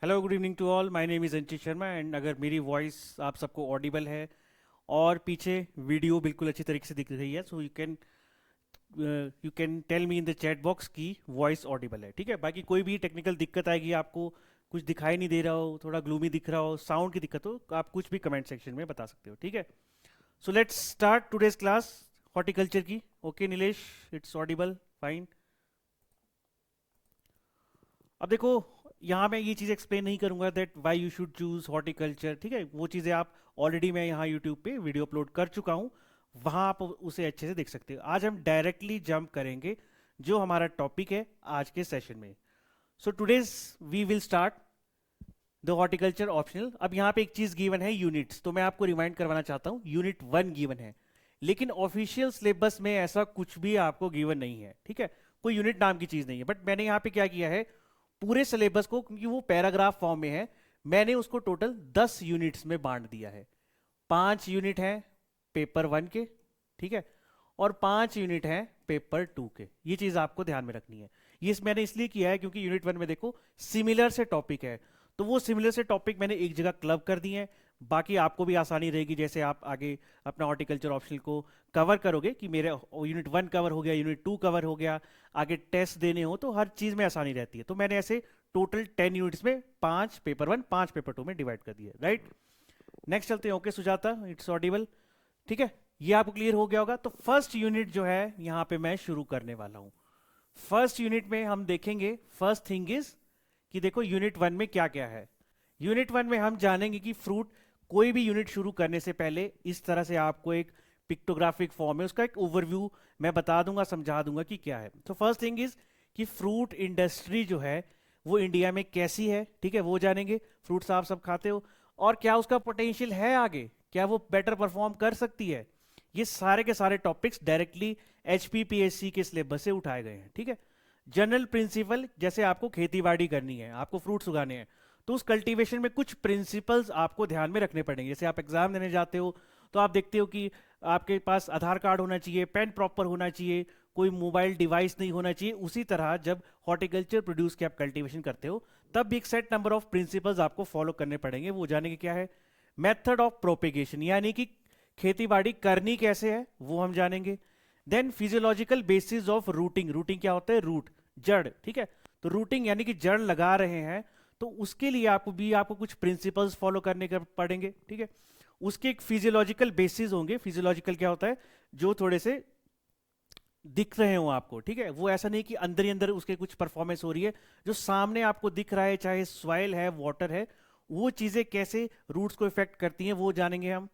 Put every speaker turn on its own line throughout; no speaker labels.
Hello good evening to all. My name is Ankit Sharma and अगर मेरी voice आप सबको ऑडिबल है और पीछे वीडियो बिल्कुल अच्छी तरीके से दिख रही है so you can tell me in the chat box कि वॉइस ऑडिबल है। ठीक है, बाकी कोई भी टेक्निकल दिक्कत आएगी, आपको कुछ दिखाई नहीं दे रहा हो, थोड़ा ग्लूमी दिख रहा हो, साउंड की दिक्कत हो, तो आप कुछ भी कमेंट सेक्शन में बता सकते हो। ठीक है, so let's start today's class horticulture की। Okay Nilesh, it's audible fine. अब देखो, यहाँ मैं ये चीज़ एक्सप्लेन नहीं करूंगा that why you should choose horticulture. ठीक है, वो चीज़ें आप ऑलरेडी मैं यहाँ यूट्यूब पे वीडियो अपलोड कर चुका हूँ, वहाँ आप उसे अच्छे से देख सकते हो। आज हम डायरेक्टली जंप करेंगे जो हमारा टॉपिक है आज के सेशन में। So today's we will start the horticulture optional. अब यहाँ पे एक चीज़ गिवन है यूनिट्स, तो मैं आपको रिमाइंड करवाना चाहता हूँ यूनिट 1 गिवन है, लेकिन ऑफिशियल सिलेबस में ऐसा कुछ भी आपको गिवन नहीं है। ठीक है, कोई यूनिट नाम की चीज़ नहीं है, बट मैंने यहाँ पे क्या किया है, पूरे सिलेबस को, क्योंकि वो पैराग्राफ फॉर्म में है, मैंने उसको टोटल 10 यूनिट्स में बांट दिया है। 5 यूनिट हैं पेपर 1 के, ठीक है, और 5 यूनिट हैं पेपर 2 के। ये चीज़ आपको ध्यान में रखनी है। ये मैंने इसलिए किया है क्योंकि यूनिट 1 में देखो सिमिलर से टॉपिक है, तो वो सिमिलर से टॉपिक मैंने एक जगह क्लब कर दिए हैं। बाकी आपको भी आसानी रहेगी, जैसे आप आगे अपना हॉर्टिकल्चर ऑप्शनल को कवर करोगे कि मेरे यूनिट 1 कवर हो गया, यूनिट 2 कवर हो गया, आगे टेस्ट देने हो तो हर चीज़ में आसानी रहती है। तो मैंने ऐसे टोटल 10 यूनिट्स में 5 पेपर 1 5 पेपर 2 में डिवाइड कर दिया, राइट। नेक्स्ट चलते हैं। Okay Sujata, it's Audible. ठीक है, ये आपको क्लियर हो गया होगा। तो फर्स्ट यूनिट जो है यहाँ पे मैं शुरू करने वाला हूँ। फर्स्ट यूनिट में हम देखेंगे, फर्स्ट थिंग इज कि देखो यूनिट 1 में क्या क्या है। यूनिट 1 में हम जानेंगे कि फ्रूट, कोई भी यूनिट शुरू करने से पहले इस तरह से आपको एक पिक्टोग्राफिक फॉर्म है, उसका एक ओवरव्यू मैं बता दूंगा, समझा दूंगा कि क्या है। तो फर्स्ट थिंग इज कि फ्रूट इंडस्ट्री जो है वो इंडिया में कैसी है। ठीक है, वो जानेंगे। फ्रूट्स आप सब खाते हो, और क्या उसका पोटेंशियल है आगे, क्या वो बेटर परफॉर्म कर सकती है। ये सारे के सारे टॉपिक्स डायरेक्टली HPPSC के सिलेबस से उठाए गए हैं। ठीक है, जनरल प्रिंसिपल, जैसे आपको खेती बाड़ी करनी है, आपको फ्रूट्स उगाने हैं, तो उस कल्टीवेशन में कुछ प्रिंसिपल्स आपको ध्यान में रखने पड़ेंगे। जैसे आप एग्जाम देने जाते हो तो आप देखते हो कि आपके पास आधार कार्ड होना चाहिए, पेन प्रॉपर होना चाहिए, कोई मोबाइल डिवाइस नहीं होना चाहिए। उसी तरह जब हॉर्टिकल्चर प्रोड्यूस की आप कल्टीवेशन करते हो तब भी एक सेट नंबर ऑफ प्रिंसिपल्स आपको फॉलो करने पड़ेंगे। वो जाने के क्या है, मेथड ऑफ प्रोपेगेशन, यानी कि खेती बाड़ी करनी कैसे है वो हम जानेंगे। Then physiological basis of rooting, rooting क्या होता है, रूट, जड़। ठीक है, तो रूटिंग यानी कि जड़ लगा रहे हैं, तो उसके लिए आपको कुछ प्रिंसिपल्स फॉलो करने के पड़ेंगे। ठीक है, उसके एक फिजियोलॉजिकल बेसिस होंगे। फिजियोलॉजिकल क्या होता है, जो थोड़े से दिख रहे हो आपको। ठीक है, वो ऐसा नहीं कि अंदर ही अंदर उसके कुछ परफॉर्मेंस हो रही है, जो सामने आपको दिख रहा है, चाहे सॉइल है, वाटर है, वो चीजें कैसे रूट्स को इफेक्ट करती हैं वो जानेंगे हम।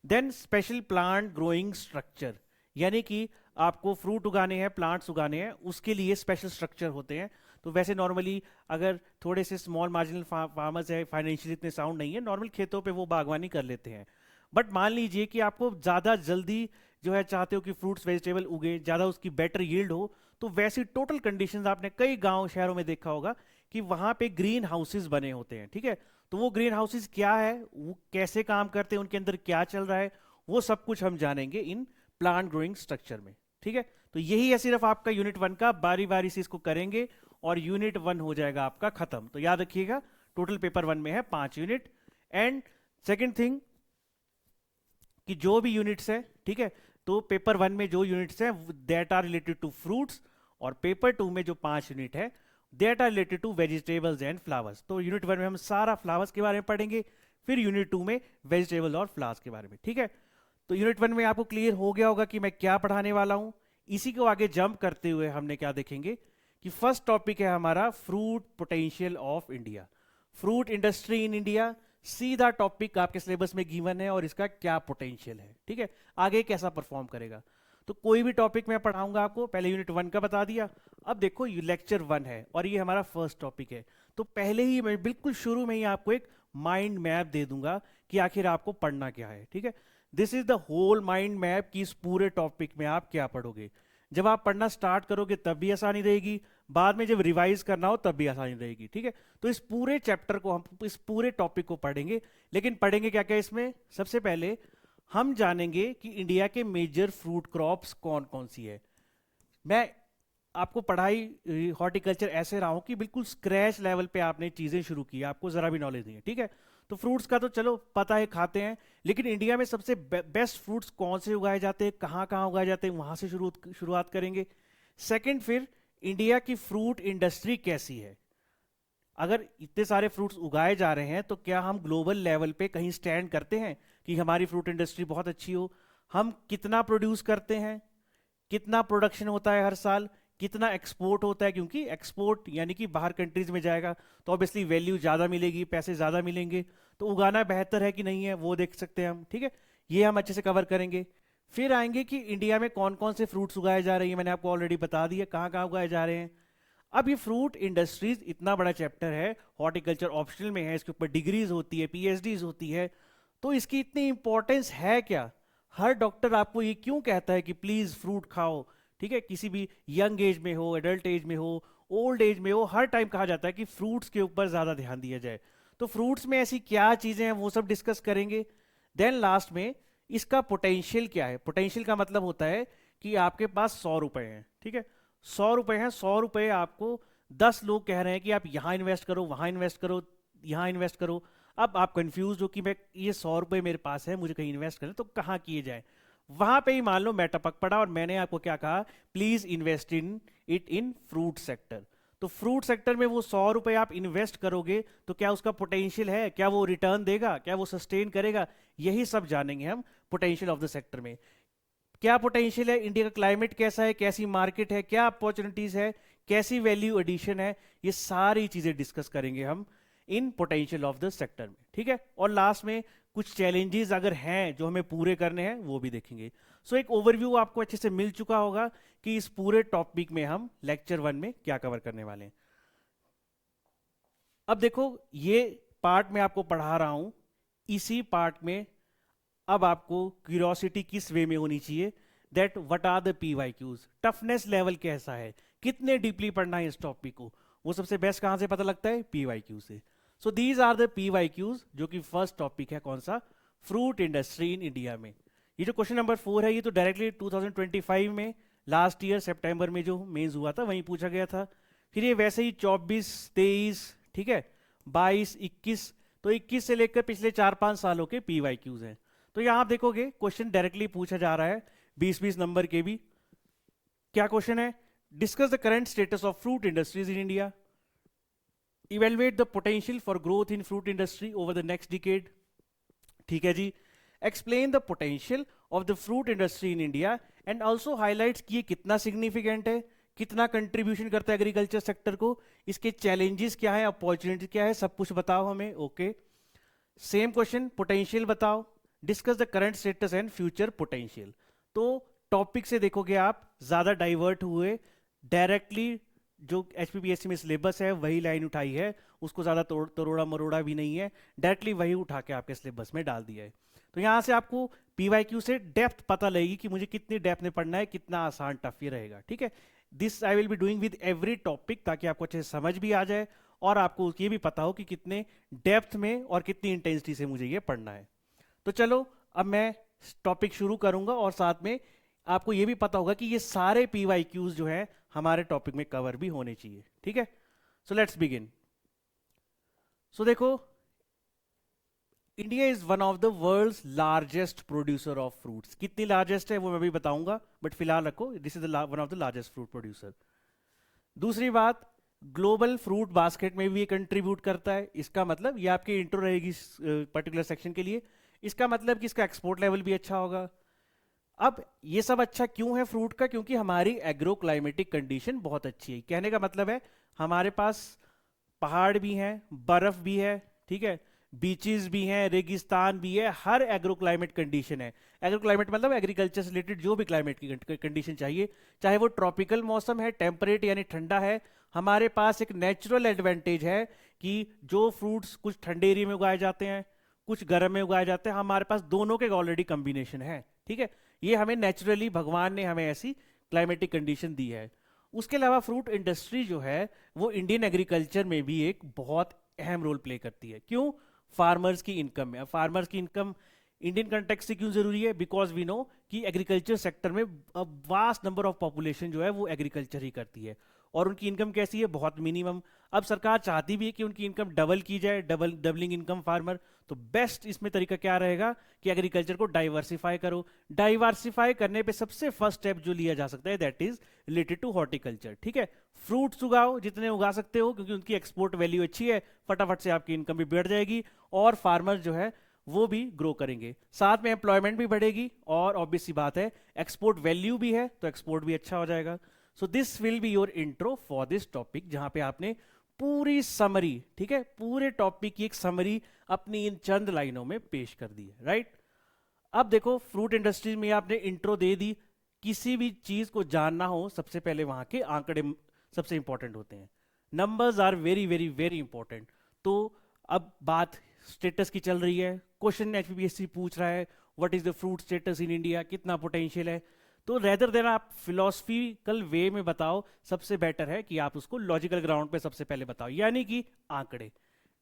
Then special plant growing structure, यानी कि आपको फ्रूट उगाने हैं, प्लांट्स उगाने हैं, उसके लिए स्पेशल स्ट्रक्चर होते हैं। तो वैसे नॉर्मली अगर थोड़े से स्मॉल मार्जिनल फार्मर्स है, फाइनेंशियली इतने साउंड नहीं है, नॉर्मल खेतों पे वो बागवानी कर लेते हैं। बट मान लीजिए कि आपको ज़्यादा जल्दी जो है चाहते हो कि फ्रूट्स वेजिटेबल उगे, ज़्यादा उसकी बेटर यील्ड हो, तो वैसी टोटल कंडीशंस आपने कई गांव शहरों में देखा होगा कि वहाँ पे ग्रीन हाउसेस बने होते हैं। ठीक है, तो वो ग्रीन हाउसेस क्या है, वो कैसे काम करते हैं, उनके अंदर क्या चल रहा है, वो सब कुछ हम जानेंगे इन प्लांट ग्रोइंग स्ट्रक्चर में। ठीक है, तो यही है सिर्फ आपका यूनिट 1 का, बारी बारी से इसको करेंगे और यूनिट 1 हो जाएगा आपका खत्म। तो याद रखिएगा, टोटल पेपर 1 में है 5 यूनिट। एंड सेकेंड थिंग कि जो भी यूनिट्स है, ठीक है, तो पेपर 1 में जो यूनिट्स हैं that are related to fruits, और पेपर 2 में जो 5 यूनिट है that are related to vegetables and flowers. तो यूनिट 1 में हम सारा फ्लावर्स के बारे में पढ़ेंगे, फिर यूनिट 2 में वेजिटेबल्स और फ्लावर्स के बारे में। ठीक है, तो यूनिट 1 में आपको क्लियर हो गया होगा कि मैं क्या पढ़ाने वाला हूं। इसी को आगे जंप करते हुए हमने क्या देखेंगे कि फर्स्ट टॉपिक है हमारा fruit potential of India, fruit industry in India. सीधा टॉपिक आपके सिलेबस में गिवन है और इसका क्या पोटेंशियल है। ठीक है, आगे कैसा परफॉर्म करेगा। तो कोई भी टॉपिक मैं पढ़ाऊंगा आपको, पहले यूनिट 1 का बता दिया, अब देखो लेक्चर 1 है और ये हमारा फर्स्ट टॉपिक है। तो पहले ही मैं बिल्कुल शुरू में ही आपको एक माइंड मैप दे दूंगा कि आखिर आपको पढ़ना क्या है। ठीक है, this is the whole mind map कि इस पूरे टॉपिक में आप क्या पढ़ोगे। जब आप पढ़ना स्टार्ट करोगे तब भी आसानी रहेगी, बाद में जब रिवाइज करना हो तब भी आसानी रहेगी। ठीक है, तो इस पूरे चैप्टर को, हम इस पूरे टॉपिक को पढ़ेंगे। लेकिन पढ़ेंगे क्या क्या इसमें, सबसे पहले हम जानेंगे कि इंडिया के मेजर फ्रूट क्रॉप्स कौन कौन सी है। मैं आपको पढ़ाई हॉर्टिकल्चर ऐसे रहा हूँ कि बिल्कुल स्क्रैच लेवल पे आपने चीज़ें शुरू की, आपको ज़रा भी नॉलेज नहीं है, ठीक है। तो फ्रूट्स का तो चलो पता है, खाते हैं, लेकिन इंडिया में सबसे बेस्ट फ्रूट्स कौन से उगाए जाते हैं, कहाँ कहाँ उगाए जाते हैं, वहाँ से शुरुआत करेंगे। सेकंड, फिर इंडिया की फ्रूट इंडस्ट्री कैसी है। अगर इतने सारे फ्रूट्स उगाए जा रहे हैं तो क्या हम ग्लोबल लेवल पे कहीं स्टैंड करते हैं कि हमारी फ्रूट इंडस्ट्री बहुत अच्छी हो। हम कितना प्रोड्यूस करते हैं, कितना प्रोडक्शन होता है हर साल, कितना एक्सपोर्ट होता है, क्योंकि एक्सपोर्ट यानी कि बाहर कंट्रीज में जाएगा तो ऑब्वियसली वैल्यू ज़्यादा मिलेगी, पैसे ज़्यादा मिलेंगे, तो उगाना बेहतर है कि नहीं है वो देख सकते हैं हम, ठीक है। ये हम अच्छे से कवर करेंगे। फिर आएंगे कि इंडिया में कौन कौन से फ्रूट्स उगाए जा रहे हैं, मैंने आपको ऑलरेडी बता दिया कहाँ कहाँ उगाए जा रहे हैं। अब ये फ्रूट इंडस्ट्रीज इतना बड़ा चैप्टर है, हॉर्टिकल्चर ऑप्शनल में है, इसके ऊपर डिग्रीज होती है, पीएचडीज होती है, तो इसकी इतनी इंपॉर्टेंस है क्या। हर डॉक्टर आपको ये क्यों कहता है कि प्लीज फ्रूट खाओ, ठीक है, किसी भी यंग एज में हो, एडल्ट एज में हो, ओल्ड एज में हो, हर टाइम कहा जाता है कि फ्रूट्स के ऊपर ज्यादा ध्यान दिया जाए। तो फ्रूट्स में ऐसी क्या चीजें हैं वो सब डिस्कस करेंगे। देन लास्ट में इसका पोटेंशियल क्या है। पोटेंशियल का मतलब होता है कि आपके पास 100 रुपए हैं, ठीक है, 100 रुपए हैं, 100 रुपए आपको 10 लोग कह रहे हैं कि आप यहाँ इन्वेस्ट करो, वहाँ इन्वेस्ट करो, यहाँ इन्वेस्ट करो। अब आप कंफ्यूज हो कि मैं ये 100 रुपए मेरे पास है, मुझे कहीं इन्वेस्ट करना, तो कहाँ किए जाए। वहां पे ही मान लो मैं टपक पड़ा और मैंने आपको क्या कहा, please invest in it in fruit sector. तो फ्रूट सेक्टर में वो 100 रुपए आप इन्वेस्ट करोगे तो क्या उसका पोटेंशियल है, क्या वो रिटर्न देगा, क्या वो सस्टेन करेगा, यही सब जानेंगे हम पोटेंशियल ऑफ द सेक्टर में। क्या पोटेंशियल है, इंडिया का क्लाइमेट कैसा है, कैसी मार्केट है, क्या अपॉर्चुनिटीज है, कैसी वैल्यू एडिशन है, ये सारी चीजें डिस्कस करेंगे हम in potential of the sector में, ठीक है। और लास्ट में कुछ चैलेंजेस अगर हैं जो हमें पूरे करने हैं वो भी देखेंगे। सो एक ओवरव्यू आपको अच्छे से मिल चुका होगा कि इस पूरे टॉपिक में हम लेक्चर 1 में क्या कवर करने वाले हैं। अब देखो, ये पार्ट मैं आपको पढ़ा रहा हूं, इसी पार्ट में अब आपको क्यूरियोसिटी किस वे में होनी चाहिए, that what are the PYQs, toughness level कैसा है, कितने डीपली पढ़ना है इस टॉपिक को, वो सबसे बेस्ट कहां से पता लगता है, पीवाईक्यू से। So these are the PYQs, जो कि फर्स्ट टॉपिक है, कौन सा, फ्रूट इंडस्ट्री इन इंडिया में। ये जो क्वेश्चन नंबर 4 है, ये तो डायरेक्टली 2025 में लास्ट ईयर सितंबर में जो मेंस हुआ था वहीं पूछा गया था। फिर ये वैसे ही 24, 23, ठीक है, 22, 21, तो 21 से लेकर पिछले 4-5 सालों के पीवाईक्यूज हैं। तो यहां आप देखोगे क्वेश्चन डायरेक्टली पूछा जा रहा है, 20-20 नंबर के भी। क्या क्वेश्चन है, discuss the current status of fruit industries in India, evaluate the potential for growth in fruit industry over the next decade, ठीक है जी। Explain the potential of the fruit industry in India and also highlights कि ये कितना significant है, कितना contribution करता है एग्रीकल्चर सेक्टर को, इसके चैलेंजेस क्या है, अपॉर्चुनिटी क्या है, सब कुछ बताओ हमें, ओके। सेम क्वेश्चन, पोटेंशियल बताओ, discuss the current status and future potential. तो टॉपिक से देखोगे आप ज्यादा डाइवर्ट हुए, डायरेक्टली जो एचपीपीएससी में सिलेबस है वही लाइन उठाई है, उसको ज्यादा तरोड़ा मरोड़ा भी नहीं है, डायरेक्टली वही उठा के आपके सिलेबस में डाल दिया है। तो यहां से आपको पीवाईक्यू से डेप्थ पता लगेगी कि मुझे कितनी डेप्थ में पढ़ना है, कितना आसान टफ ये रहेगा, ठीक है। This I will be doing with every topic, ताकि आपको अच्छे से समझ भी आ जाए और आपको ये भी पता हो कि कितने डेप्थ में और कितनी इंटेंसिटी से मुझे ये पढ़ना है। तो चलो अब मैं टॉपिक शुरू करूंगा और साथ में आपको ये भी पता होगा कि ये सारे पीवाईक्यूज जो है हमारे टॉपिक में कवर भी होने चाहिए, ठीक है। So let's begin. सो देखो, India is one of the world's largest producer of fruits. कितनी लार्जेस्ट है वो मैं भी बताऊंगा, बट फिलहाल रखो this is one of the largest fruit producer. दूसरी बात, ग्लोबल फ्रूट बास्केट में भी ये कंट्रीब्यूट करता है। इसका मतलब, ये आपकी इंट्रो रहेगी पर्टिकुलर सेक्शन के लिए, इसका मतलब कि इसका एक्सपोर्ट लेवल भी अच्छा होगा। अब ये सब अच्छा क्यों है फ्रूट का, क्योंकि हमारी एग्रो क्लाइमेटिक कंडीशन बहुत अच्छी है। कहने का मतलब है हमारे पास पहाड़ भी हैं, बर्फ भी है, ठीक है, बीचेस भी हैं, रेगिस्तान भी है, हर एग्रो क्लाइमेट कंडीशन है। एग्रो क्लाइमेट मतलब एग्रीकल्चर से रिलेटेड जो भी क्लाइमेट की कंडीशन चाहिए, चाहे वो ट्रॉपिकल मौसम है, टेम्परेट यानी ठंडा है, हमारे पास एक नेचुरल एडवांटेज है कि जो फ्रूट्स कुछ ठंडे एरिया में उगाए जाते हैं, कुछ गर्म में उगाए जाते हैं, हमारे पास दोनों के ऑलरेडी कॉम्बिनेशन है, ठीक है। ये हमें नेचुरली भगवान ने हमें ऐसी क्लाइमेटिक कंडीशन दी है। उसके अलावा फ्रूट इंडस्ट्री जो है वो इंडियन एग्रीकल्चर में भी एक बहुत अहम रोल प्ले करती है। क्यों, फार्मर्स की इनकम में। अब फार्मर्स की इनकम इंडियन कंटेक्स्ट से क्यों जरूरी है? बिकॉज वी नो कि एग्रीकल्चर सेक्टर में वास्ट नंबर ऑफ पॉपुलेशन जो है वो एग्रीकल्चर ही करती है, और उनकी इनकम कैसी है? बहुत मिनिमम। अब सरकार चाहती भी है कि उनकी इनकम डबल की जाए, डबलिंग इनकम फार्मर। तो बेस्ट इसमें तरीका क्या रहेगा कि एग्रीकल्चर को डाइवर्सिफाई करो। डाइवर्सिफाई करने पे सबसे फर्स्ट स्टेप जो लिया जा सकता है that is related to horticulture. ठीक है, फ्रूट्स उगाओ जितने उगा सकते हो, क्योंकि उनकी एक्सपोर्ट वैल्यू अच्छी है, फटाफट से आपकी इनकम भी बढ़ जाएगी और फार्मर जो है वो भी ग्रो करेंगे, साथ में एम्प्लॉयमेंट भी बढ़ेगी, और ऑब्वियस सी बात है एक्सपोर्ट वैल्यू भी है तो एक्सपोर्ट भी अच्छा हो जाएगा। So this will be your intro for this topic, जहां पे आपने पूरी समरी, ठीक है, पूरे टॉपिक की एक समरी अपनी इन चंद लाइनों में पेश कर दी है, राइट। अब देखो, फ्रूट इंडस्ट्री में आपने इंट्रो दे दी। किसी भी चीज को जानना हो सबसे पहले वहां के आंकड़े सबसे इंपॉर्टेंट होते हैं। Numbers are very very very important. तो अब बात स्टेटस की चल रही है, क्वेश्चन एचपीपीएससी पूछ रहा है what is the fruit status in India, कितना पोटेंशियल है। तो रेदर देन आप फिलोसफिकल वे में बताओ, सबसे बेटर है कि आप उसको लॉजिकल ग्राउंड पे सबसे पहले बताओ, यानी कि आंकड़े,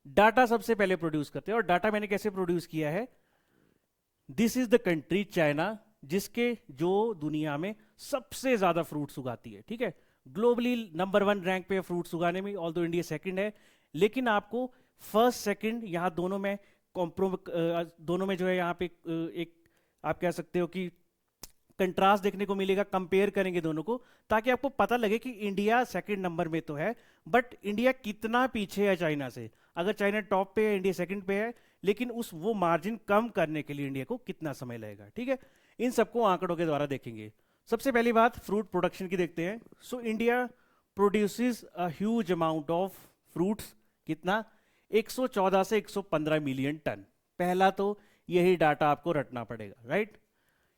डाटा सबसे पहले प्रोड्यूस करते हैं। और डाटा मैंने कैसे प्रोड्यूस किया है? This is the country China, जिसके जो दुनिया में सबसे ज्यादा फ्रूट्स उगाती है, ठीक है, ग्लोबली नंबर 1 रैंक पे फ्रूट्स उगाने में, ऑल्दो इंडिया सेकंड है। लेकिन आपको फर्स्ट सेकंड यहाँ दोनों में दोनों में जो है यहाँ पे एक आप कह सकते हो कि कंट्रास्ट देखने को मिलेगा, कंपेयर करेंगे दोनों को, ताकि आपको पता लगे कि इंडिया सेकंड नंबर में तो है, बट इंडिया कितना पीछे है चाइना से। अगर चाइना टॉप पे है, इंडिया सेकंड पे है, लेकिन उस वो मार्जिन कम करने के लिए इंडिया को कितना समय लगेगा, ठीक है। इन सबको आंकड़ों के द्वारा देखेंगे। सबसे पहली बात फ्रूट प्रोडक्शन की देखते हैं। So India produces a huge amount of fruits, कितना? 114 से 115 मिलियन टन। पहला तो यही डाटा आपको रटना पड़ेगा, राइट।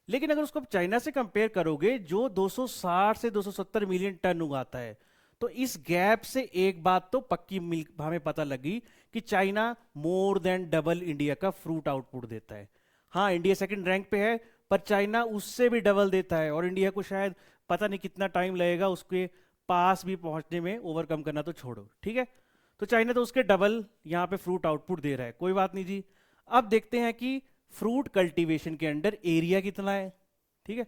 लेकिन अगर उसको आप चाइना से कंपेयर करोगे जो 260 से 270 मिलियन टन उगाता है, तो इस गैप से एक बात तो पक्की हमें पता लगी कि China more than double India का फ्रूट आउटपुट देता है। हाँ, इंडिया सेकंड रैंक पे है, पर चाइना उससे भी डबल देता है, और इंडिया को शायद पता नहीं कितना टाइम लगेगा उसके पास भी पहुंचने में, ओवरकम करना तो छोड़ो, ठीक है। तो चाइना तो उसके डबल यहाँ पे फ्रूट आउटपुट दे रहा है, कोई बात नहीं जी। अब देखते हैं कि फ्रूट कल्टीवेशन के अंडर एरिया कितना है, ठीक है।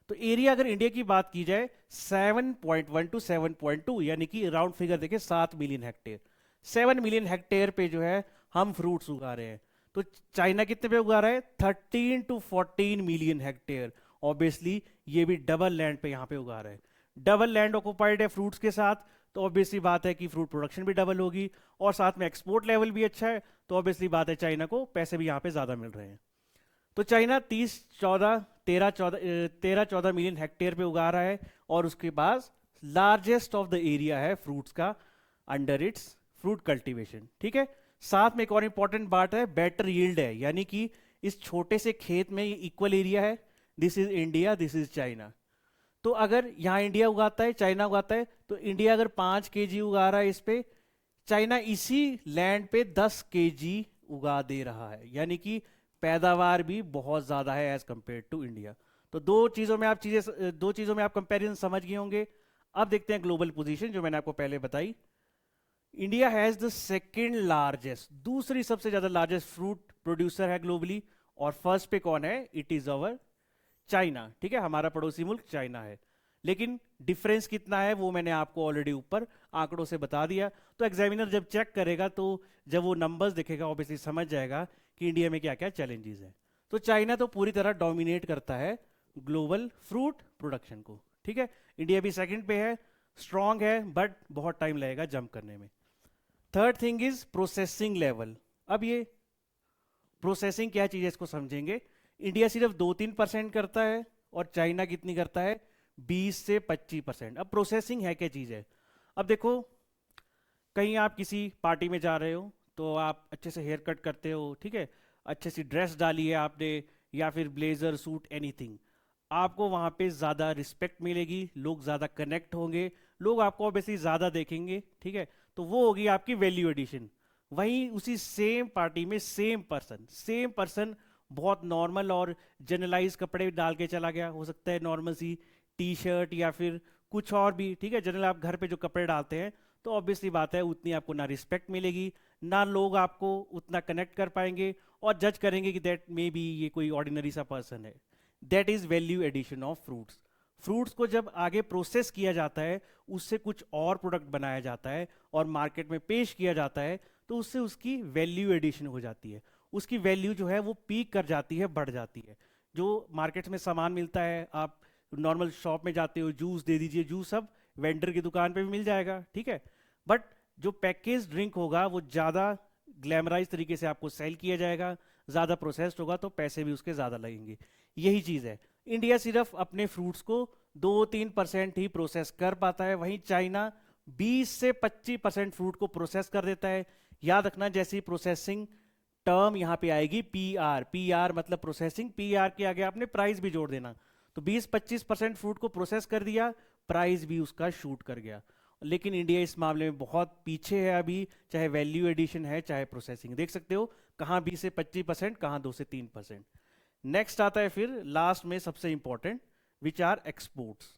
तो एरिया अगर इंडिया की बात की जाए 7.1 टू 7.2, यानी कि राउंड फिगर देखें 7 मिलियन हेक्टेयर। 7 मिलियन हेक्टेयर पे जो है हम फ्रूट्स उगा रहे हैं। तो चाइना कितने पे उगा रहा है? 13 टू 14 मिलियन हेक्टेयर। ऑब्वियसली ये भी डबल लैंड पे यहाँ पे उगा रहा है। डबल लैंड ऑक्युपाइड है फ्रूट्स के साथ, तो ऑब्वियसली बात है कि फ्रूट प्रोडक्शन भी डबल होगी, और साथ में एक्सपोर्ट लेवल भी अच्छा है, तो ऑब्वियसली बात है चाइना को पैसे भी यहाँ पे ज्यादा मिल रहे हैं। तो चाइना 13-14 मिलियन हेक्टेयर पे उगा रहा है, और उसके पास लार्जेस्ट ऑफ द एरिया है फ्रूट्स का अंडर इट्स फ्रूट कल्टीवेशन, ठीक है। साथ में एक और इंपॉर्टेंट बात है, बेटर यील्ड है, यानी कि इस छोटे से खेत में इक्वल एरिया है। This is India, this is China. तो अगर यहाँ इंडिया उगाता है, चाइना उगाता है, तो इंडिया अगर 5 केजी उगा रहा है इस पे, चाइना इसी लैंड पे 10 केजी उगा दे रहा है, यानी कि पैदावार भी बहुत ज्यादा है एज कंपेयर टू इंडिया। तो दो चीजों में आप कंपैरिजन समझ गए होंगे। अब देखते हैं ग्लोबल पोजीशन, जो मैंने आपको पहले बताई। India has the second largest, दूसरी सबसे ज्यादा लार्जेस्ट फ्रूट प्रोड्यूसर है ग्लोबली, और फर्स्ट पे कौन है? इट इज अवर चाइना, ठीक है, हमारा पड़ोसी मुल्क चाइना है। लेकिन डिफरेंस कितना है वो मैंने आपको ऑलरेडी ऊपर आंकड़ों से बता दिया। तो एग्जामिनर जब चेक करेगा, तो जब वो नंबर्स देखेगा, ऑब्वियसली समझ जाएगा कि इंडिया में क्या क्या चैलेंजेस हैं। तो चाइना तो पूरी तरह डोमिनेट करता है ग्लोबल फ्रूट प्रोडक्शन को, ठीक है। इंडिया भी सेकंड पे है, स्ट्रांग है, बट बहुत टाइम लगेगा जंप करने में। Third thing is processing level. अब ये प्रोसेसिंग क्या चीज है, इसको समझेंगे। इंडिया सिर्फ 2-3% करता है, और चाइना कितनी करता है? 20 से 25%। अब प्रोसेसिंग है क्या चीज है? अब देखो, कहीं आप किसी पार्टी में जा रहे हो, तो आप अच्छे से हेयर कट करते हो, ठीक है, अच्छे सी ड्रेस डाली है आपने, या फिर ब्लेजर सूट एनीथिंग, आपको वहां पे ज्यादा रिस्पेक्ट मिलेगी, लोग ज्यादा कनेक्ट होंगे, लोग आपको ऑब्वियसली ज्यादा देखेंगे, ठीक है। तो वो होगी आपकी वैल्यू एडिशन। वहीं उसी सेम पार्टी में सेम पर्सन बहुत नॉर्मल और जनरलाइज कपड़े डाल के चला गया, हो सकता है नॉर्मल सी टी शर्ट या फिर कुछ और भी, ठीक है, जनरल आप घर पे जो कपड़े डालते हैं, तो ऑब्वियसली बात है उतनी आपको ना रिस्पेक्ट मिलेगी, ना लोग आपको उतना कनेक्ट कर पाएंगे और जज करेंगे कि दैट मे बी ये कोई ऑर्डिनरी सा पर्सन है। That is value addition of fruits. Fruits को जब आगे प्रोसेस किया जाता है, उससे कुछ और प्रोडक्ट बनाया जाता है और मार्केट में पेश किया जाता है, तो उससे उसकी वैल्यू एडिशन हो जाती है। उसकी वैल्यू जो है वो पीक कर जाती है, बढ़ जाती है। जो मार्केट में सामान मिलता है, आप नॉर्मल शॉप में जाते हो, जूस दे दीजिए, जूस सब वेंडर की दुकान पे भी मिल जाएगा, ठीक है। बट जो पैकेज ड्रिंक होगा वो ज़्यादा ग्लैमराइज तरीके से आपको सेल किया जाएगा, ज़्यादा प्रोसेस्ड होगा, तो पैसे भी उसके ज़्यादा लगेंगे। यही चीज़ है। इंडिया सिर्फ अपने फ्रूट्स को 2-3% ही प्रोसेस कर पाता है, वहीं चाइना 20 से 25% फ्रूट को प्रोसेस कर देता है। याद रखना, जैसी प्रोसेसिंग टर्म यहाँ पे आएगी, पीआर, पीआर मतलब प्रोसेसिंग, पीआर के आगे आपने प्राइस भी जोड़ देना। तो 20-25% फ्रूट को प्रोसेस कर दिया, प्राइस भी उसका शूट कर गया। लेकिन इंडिया इस मामले में बहुत पीछे है अभी, चाहे वैल्यू एडिशन है चाहे प्रोसेसिंग। देख सकते हो कहाँ 20 से 25%, कहाँ 2 से 3%। नेक्स्ट आता है फिर लास्ट में सबसे इंपॉर्टेंट, विच आर एक्सपोर्ट्स।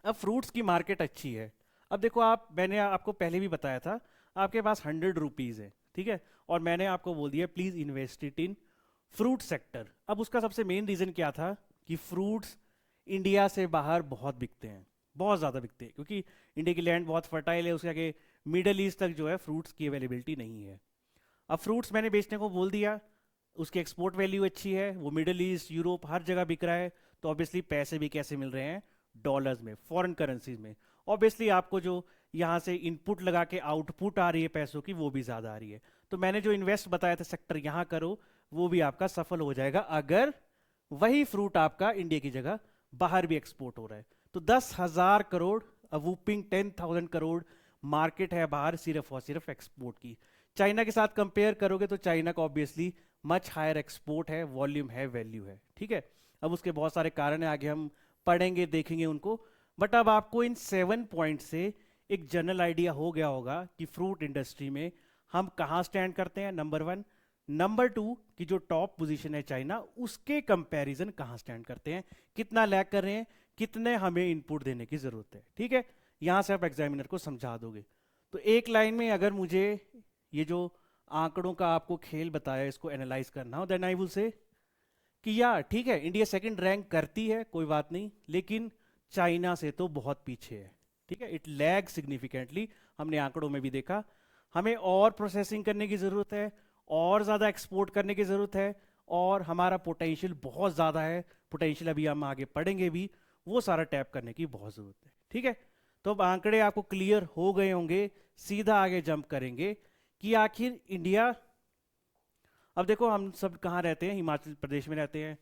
अब फ्रूट्स की मार्केट अच्छी है। अब देखो आप, मैंने आपको पहले भी बताया था, आपके पास 100 रुपीज़ है, ठीक है, और मैंने आपको बोल दिया please invest it in fruit sector. अब उसका सबसे मेन रीजन क्या था कि फ्रूट्स इंडिया से बाहर बहुत बिकते हैं, बहुत ज़्यादा बिकते हैं, क्योंकि इंडिया की लैंड बहुत फर्टाइल है, उसके आगे मिडल ईस्ट तक जो है फ्रूट्स की अवेलेबिलिटी नहीं है। अब फ्रूट्स मैंने बेचने को बोल दिया, उसकी एक्सपोर्ट वैल्यू अच्छी है, वो मिडल ईस्ट, यूरोप, हर जगह बिक रहा है, तो ऑब्वियसली पैसे भी कैसे मिल रहे हैं, डॉलर्स में, फॉरेन करेंसीज में। ऑब्वियसली आपको जो यहाँ से इनपुट लगा के आउटपुट आ रही है पैसों की, वो भी ज़्यादा आ रही है। तो मैंने जो इन्वेस्ट बताया था सेक्टर यहाँ करो, वो भी आपका सफल हो जाएगा अगर वही फ्रूट आपका इंडिया की जगह बाहर भी एक्सपोर्ट हो रहा है। तो 10,000 करोड़, वूपिंग 10,000 करोड़ मार्केट है बाहर, सिर्फ और सिर्फ एक्सपोर्ट की। चाइना के साथ कंपेयर करोगे तो चाइना का ऑब्वियसली मच हायर एक्सपोर्ट है, वॉल्यूम है, वैल्यू है, ठीक है। अब उसके बहुत सारे कारण है, आगे हम पढ़ेंगे, देखेंगे उनको। बट अब आपको इन 7 पॉइंट से एक जनरल आइडिया हो गया होगा कि फ्रूट इंडस्ट्री में हम कहाँ स्टैंड करते हैं, नंबर 1। नंबर 2 की जो टॉप पोजीशन है चाइना, उसके कंपैरिजन कहाँ स्टैंड करते हैं, कितना लैग कर रहे हैं, कितने हमें इनपुट देने की जरूरत है, ठीक है। यहां से आप एग्जामिनर को समझा दोगे। तो एक लाइन में अगर मुझे ये जो आंकड़ों का आपको खेल बताया इसको एनालाइज करना हो, देन आई विल से कि या ठीक है, इंडिया सेकंड रैंक करती है, कोई बात नहीं, लेकिन चाइना से तो बहुत पीछे है, ठीक है। इट लैग सिग्निफिकेंटली, हमने आंकड़ों में भी देखा। हमें और प्रोसेसिंग करने की ज़रूरत है, और ज़्यादा एक्सपोर्ट करने की ज़रूरत है, और हमारा पोटेंशियल बहुत ज़्यादा है, पोटेंशियल अभी हम आगे पढ़ेंगे भी, वो सारा टैप करने की बहुत ज़रूरत है, ठीक है। तो अब आंकड़े आपको क्लियर हो गए होंगे, सीधा आगे जंप करेंगे कि आखिर इंडिया, अब देखो हम सब कहाँ रहते हैं, हिमाचल प्रदेश में रहते हैं।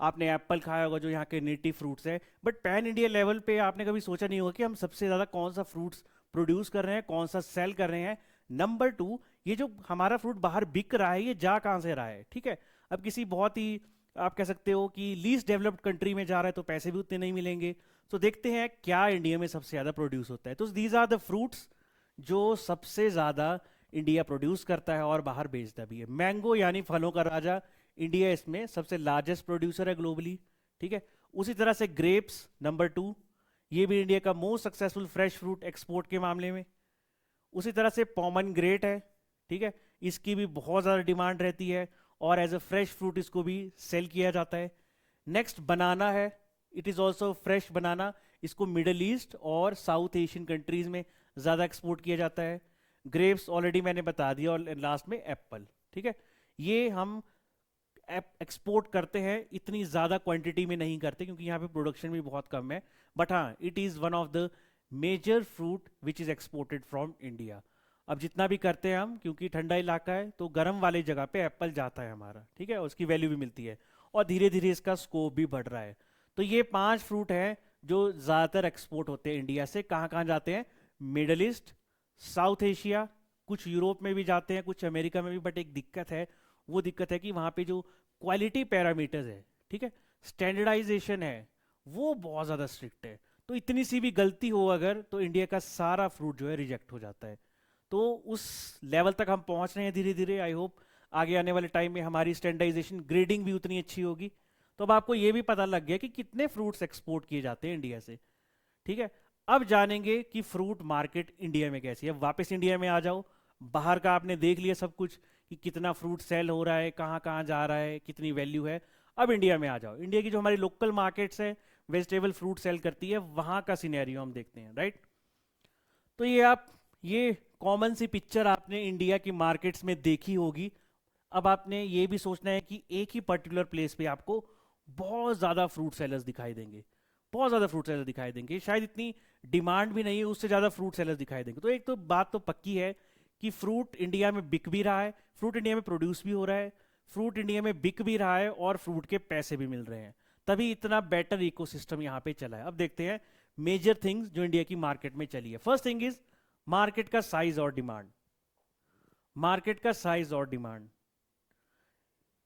आपने एप्पल खाया होगा जो यहाँ के नेटिव फ्रूट्स है, बट पैन इंडिया लेवल पे आपने कभी सोचा नहीं होगा कि हम सबसे ज़्यादा कौन सा फ्रूट्स प्रोड्यूस कर रहे हैं, कौन सा सेल कर रहे हैं। नंबर 2, ये जो हमारा फ्रूट बाहर बिक रहा है, ये जा कहाँ से रहा है, ठीक है। अब किसी बहुत ही, आप कह सकते हो कि लीस्ट डेवलप्ड कंट्री में जा रहा है, तो पैसे भी उतने नहीं मिलेंगे। तो देखते हैं क्या इंडिया में सबसे ज़्यादा प्रोड्यूस होता है। तो दीज आर द फ्रूट्स जो सबसे ज़्यादा इंडिया प्रोड्यूस करता है और बाहर बेचता भी है। मैंगो यानी फलों का राजा, इंडिया इसमें सबसे लार्जेस्ट प्रोड्यूसर है ग्लोबली, ठीक है। उसी तरह से ग्रेप्स नंबर 2, ये भी इंडिया का most successful fresh fruit export के मामले में। उसी तरह से पॉमन ग्रेट है, ठीक है, इसकी भी बहुत ज़्यादा डिमांड रहती है और एज अ फ्रेश फ्रूट इसको भी सेल किया जाता है। नेक्स्ट बनाना है, इट इज़ ऑल्सो फ्रेश बनाना, इसको मिडल ईस्ट और साउथ एशियन कंट्रीज में ज़्यादा एक्सपोर्ट किया जाता है। ग्रेप्स ऑलरेडी मैंने बता दिया, और लास्ट में एप्पल, ठीक है। ये हम एक्सपोर्ट करते हैं, इतनी ज़्यादा क्वांटिटी में नहीं करते क्योंकि यहाँ पे प्रोडक्शन भी बहुत कम है, बट हाँ, it is one of the major fruit which is exported from India. अब जितना भी करते हैं हम, क्योंकि ठंडा इलाका है तो गर्म वाली जगह पे एप्पल जाता है हमारा, ठीक है, उसकी वैल्यू भी मिलती है और धीरे धीरे इसका स्कोप भी बढ़ रहा है। तो ये 5 फ्रूट हैं जो ज़्यादातर एक्सपोर्ट होते हैं इंडिया से। कहाँ कहाँ जाते हैं, मिडल ईस्ट, साउथ एशिया, कुछ यूरोप में भी जाते हैं, कुछ अमेरिका में भी। बट एक दिक्कत है, वो दिक्कत है कि वहाँ पे जो क्वालिटी पैरामीटर्स है, ठीक है, स्टैंडर्डाइजेशन है, वो बहुत ज़्यादा स्ट्रिक्ट है। तो इतनी सी भी गलती हो अगर, तो इंडिया का सारा फ्रूट जो है रिजेक्ट हो जाता है। तो उस लेवल तक हम पहुँच रहे हैं धीरे धीरे। आई होप आगे आने वाले टाइम में हमारी स्टैंडर्डाइजेशन, ग्रेडिंग भी उतनी अच्छी होगी। तो अब आपको ये भी पता लग गया कि कितने फ्रूट्स एक्सपोर्ट किए जाते हैं इंडिया से, ठीक है। अब जानेंगे कि फ्रूट मार्केट इंडिया में कैसी है। वापस इंडिया में आ जाओ बाहर का आपने देख लिया सब कुछ कि कितना फ्रूट सेल हो रहा है, कहाँ कहाँ जा रहा है, कितनी वैल्यू है। अब इंडिया में आ जाओ, इंडिया की जो हमारी लोकल मार्केट्स है, वेजिटेबल फ्रूट सेल करती है, वहाँ का सिनेरियो हम देखते हैं, राइट। तो ये कॉमन सी पिक्चर आपने इंडिया की मार्केट्स में देखी होगी। अब आपने ये भी सोचना है कि एक ही पर्टिकुलर प्लेस पे आपको बहुत ज़्यादा फ्रूट सेलर्स दिखाई देंगे, बहुत ज़्यादा फ्रूट सेलर दिखाई देंगे, शायद इतनी डिमांड भी नहीं है, उससे ज़्यादा फ्रूट सेलर्स दिखाई देंगे। तो एक तो बात तो पक्की है कि फ्रूट इंडिया में बिक भी रहा है, फ्रूट इंडिया में प्रोड्यूस भी हो रहा है, फ्रूट इंडिया में बिक भी रहा है, और फ्रूट के पैसे भी मिल रहे हैं, तभी इतना बेटर इकोसिस्टम यहाँ पे चला है। अब देखते हैं मेजर थिंग्स जो इंडिया की मार्केट में चली है। फर्स्ट थिंग इज मार्केट का साइज और डिमांड। मार्केट का साइज और demand,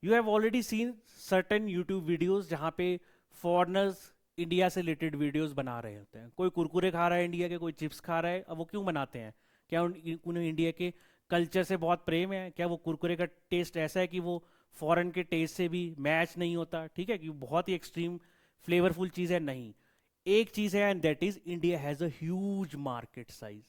you have already seen certain YouTube videos जहां पे फॉरेनर्स इंडिया से रिलेटेड वीडियोस बना रहे होते हैं। कोई कुरकुरे खा रहा है इंडिया के, कोई चिप्स खा रहा है। अब वो क्यों बनाते हैं? क्या उन्हें इंडिया के कल्चर से बहुत प्रेम है? क्या वो कुरकुरे का टेस्ट ऐसा है कि वो फॉरेन के टेस्ट से भी मैच नहीं होता? ठीक है, कि बहुत ही एक्सट्रीम फ्लेवरफुल चीज़ है? नहीं, एक चीज़ है, and that is India has a huge market size.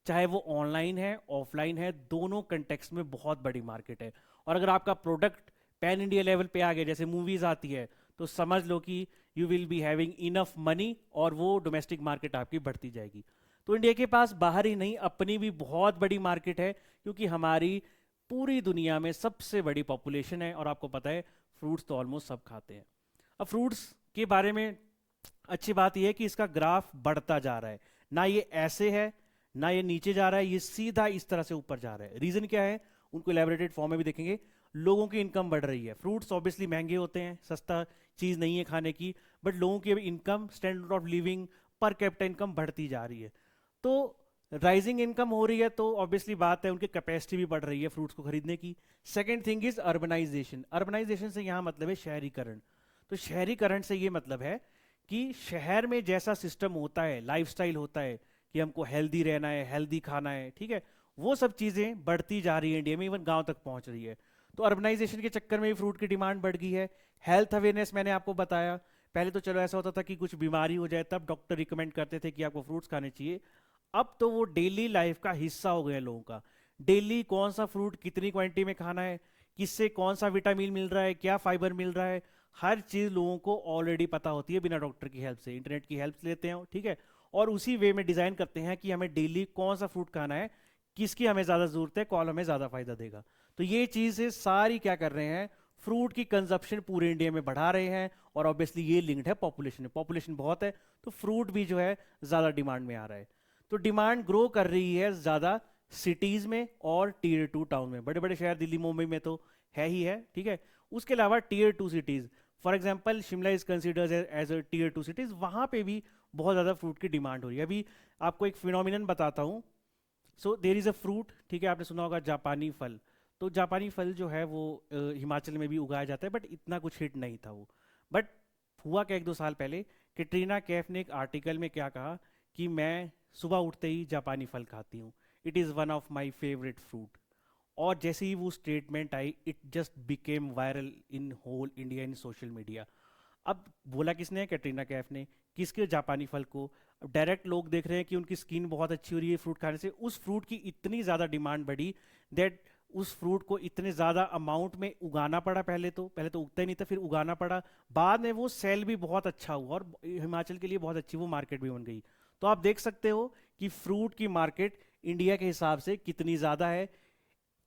चाहे वो ऑनलाइन है, ऑफलाइन है, दोनों कंटेक्स्ट में बहुत बड़ी मार्केट है। और अगर आपका प्रोडक्ट पैन इंडिया लेवल पे आ गया, जैसे मूवीज आती है, तो समझ लो कि you will be having enough money, और वो डोमेस्टिक मार्केट आपकी बढ़ती जाएगी। तो इंडिया के पास बाहर ही नहीं, अपनी भी बहुत बड़ी मार्केट है, क्योंकि हमारी पूरी दुनिया में सबसे बड़ी पॉपुलेशन है। और आपको पता है फ्रूट्स तो ऑलमोस्ट सब खाते हैं। अब फ्रूट्स के बारे में अच्छी बात यह है कि इसका ग्राफ बढ़ता जा रहा है, ना ये ऐसे है ना ये नीचे जा रहा है, ये सीधा इस तरह से ऊपर जा रहा है। रीजन क्या है, उनको इलेबोरेटेड फॉर्म में भी देखेंगे। लोगों की इनकम बढ़ रही है, फ्रूट्स ऑब्वियसली महंगे होते हैं, सस्ता चीज नहीं है खाने की, बट लोगों की income, standard of living, per capita income बढ़ती जा रही है। तो राइजिंग इनकम हो रही है, तो ऑब्वियसली बात है उनकी कैपेसिटी भी बढ़ रही है फ्रूट्स को खरीदने की। Second thing is urbanisation. Urbanisation से यहाँ मतलब है शहरीकरण। तो शहरीकरण से ये मतलब है कि शहर में जैसा सिस्टम होता है, लाइफस्टाइल होता है कि हमको हेल्दी रहना है, हेल्दी खाना है, ठीक है, वो सब चीज़ें बढ़ती जा रही है इंडिया में, इवन गांव तक पहुंच रही है। तो अर्बनाइजेशन के चक्कर में भी फ्रूट की डिमांड बढ़ गई है। हेल्थ अवेयरनेस मैंने आपको बताया, पहले तो चलो ऐसा होता था कि कुछ बीमारी हो जाए तब डॉक्टर रिकमेंड करते थे कि आपको फ्रूट्स खाने चाहिए। अब तो वो डेली लाइफ का हिस्सा हो गया लोगों का। डेली कौन सा फ्रूट कितनी क्वांटिटी में खाना है, किससे कौन सा विटामिन मिल रहा है, क्या फाइबर मिल रहा है, हर चीज़ लोगों को ऑलरेडी पता होती है बिना डॉक्टर की हेल्प से। इंटरनेट की हेल्प लेते हैं, ठीक है, और उसी वे में डिज़ाइन करते हैं कि हमें डेली कौन सा फ्रूट खाना है, किसकी हमें ज़्यादा ज़रूरत है, कौन हमें ज़्यादा फायदा देगा। तो ये चीज़ें सारी क्या कर रहे हैं, फ्रूट की कंजप्शन पूरे इंडिया में बढ़ा रहे हैं। और ऑब्वियसली ये लिंक्ड है पॉपुलेशन में, पॉपुलेशन बहुत है तो फ्रूट भी जो है ज़्यादा डिमांड में आ रहा है। तो डिमांड ग्रो कर रही है ज़्यादा सिटीज़ में और टीयर 2 टाउन में, बड़े बड़े शहर दिल्ली मुंबई में तो है ही है, ठीक है। उसके अलावा tier 2 cities, for example Shimla is considered as a tier 2 cities, वहाँ पे भी बहुत ज़्यादा फ्रूट की डिमांड हो रही है। अभी आपको एक फिनोमिनन बताता हूँ। सो देर इज़ अ फ्रूट, ठीक है, आपने सुना होगा जापानी फल। तो जापानी फल जो है वो हिमाचल में भी उगाया जाता है, बट इतना कुछ हिट नहीं था वो। बट हुआ क्या, एक दो साल पहले कैटरीना कैफ ने एक आर्टिकल में क्या कहा कि मैं सुबह उठते ही जापानी फल खाती हूँ, it is one of my favourite fruit. और जैसे ही वो स्टेटमेंट आई, it just became viral in whole India, in social media. अब बोला किसने? कैटरीना कैफ ने। किसके? जापानी फल को। अब डायरेक्ट लोग देख रहे हैं कि उनकी स्किन बहुत अच्छी हो रही है फ्रूट खाने से। उस फ्रूट की इतनी ज़्यादा डिमांड बढ़ी दैट उस फ्रूट को इतने ज़्यादा अमाउंट में उगाना पड़ा। पहले तो उगता ही नहीं था, फिर उगाना पड़ा। बाद में वो सेल भी बहुत अच्छा हुआ और हिमाचल के लिए बहुत अच्छी वो मार्केट भी बन गई। तो आप देख सकते हो कि फ्रूट की मार्केट इंडिया के हिसाब से कितनी ज़्यादा है।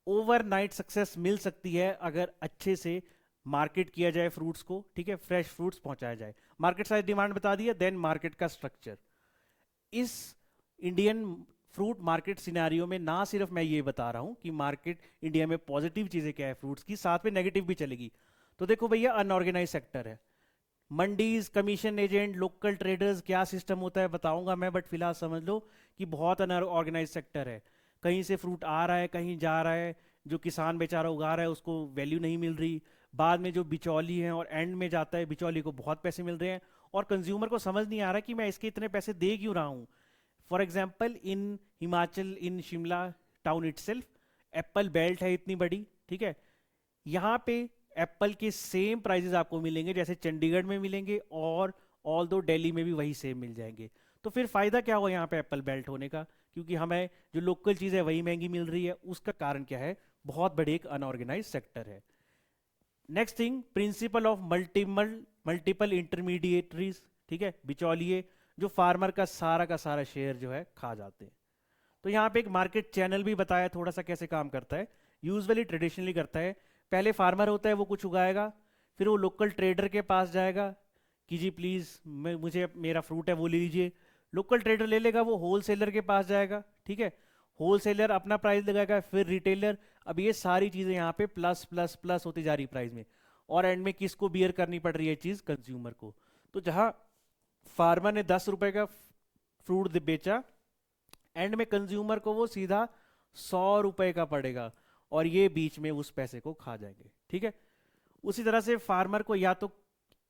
ओवरनाइट सक्सेस मिल सकती है अगर अच्छे से मार्केट किया जाए फ्रूट्स को, ठीक है, फ्रेश फ्रूट्स पहुंचाया जाए। मार्केट साइज डिमांड बता दिया, देन मार्केट का स्ट्रक्चर। इस इंडियन फ्रूट मार्केट सिनेरियो में ना सिर्फ मैं ये बता रहा हूं कि मार्केट इंडिया में पॉजिटिव चीजें क्या है फ्रूट्स की, साथ में नेगेटिव भी चलेगी। तो देखो भैया, अनऑर्गेनाइज सेक्टर है, mandis, commission agent, local traders, क्या सिस्टम होता है बताऊंगा मैं, बट फिलहाल समझ लो कि बहुत अनऑर्गेनाइज सेक्टर है। कहीं से फ्रूट आ रहा है, कहीं जा रहा है, जो किसान बेचारा उगा रहा है उसको वैल्यू नहीं मिल रही। बाद में जो बिचौली हैं, और एंड में जाता है बिचौली को बहुत पैसे मिल रहे हैं, और कंज्यूमर को समझ नहीं आ रहा कि मैं इसके इतने पैसे दे क्यों रहा हूँ। For example in Himachal, in Shimla town itself, Apple belt है इतनी बड़ी, ठीक है, यहाँ पे एप्पल के सेम प्राइजेस आपको मिलेंगे जैसे चंडीगढ़ में मिलेंगे, और ऑल दो दिल्ली में भी वही सेम मिल जाएंगे। तो फिर फ़ायदा क्या हुआ यहाँ पे एप्पल बेल्ट होने का? क्योंकि हमें जो लोकल चीज़ है वही महंगी मिल रही है। उसका कारण क्या है? बहुत बड़ी एक अनऑर्गेनाइज सेक्टर है। Next thing, principle of multiple intermediaries, ठीक है, बिचौलिए, जो फार्मर का सारा शेयर जो है खा जाते हैं। तो यहाँ पे एक मार्केट चैनल भी बताया थोड़ा सा कैसे काम करता है। यूजुअली ट्रेडिशनली करता है, पहले फार्मर होता है वो कुछ उगाएगा, फिर वो लोकल ट्रेडर के पास जाएगा कि जी प्लीज़ मुझे मेरा फ्रूट है वो ले लीजिए। लोकल ट्रेडर ले लेगा, वो होल सेलर के पास जाएगा, ठीक है, होल सेलर अपना प्राइस लगाएगा, फिर रिटेलर। अब ये सारी चीज़ें यहाँ पे प्लस प्लस प्लस होती जा रही प्राइस में, और एंड में किसको बियर करनी पड़ रही है चीज़? कंज्यूमर को। तो जहाँ फार्मर ने 10 रुपए का फ्रूट बेचा, एंड में कंज्यूमर को वो सीधा 100 रुपए का पड़ेगा, और ये बीच में उस पैसे को खा जाएंगे, ठीक है। उसी तरह से फार्मर को या तो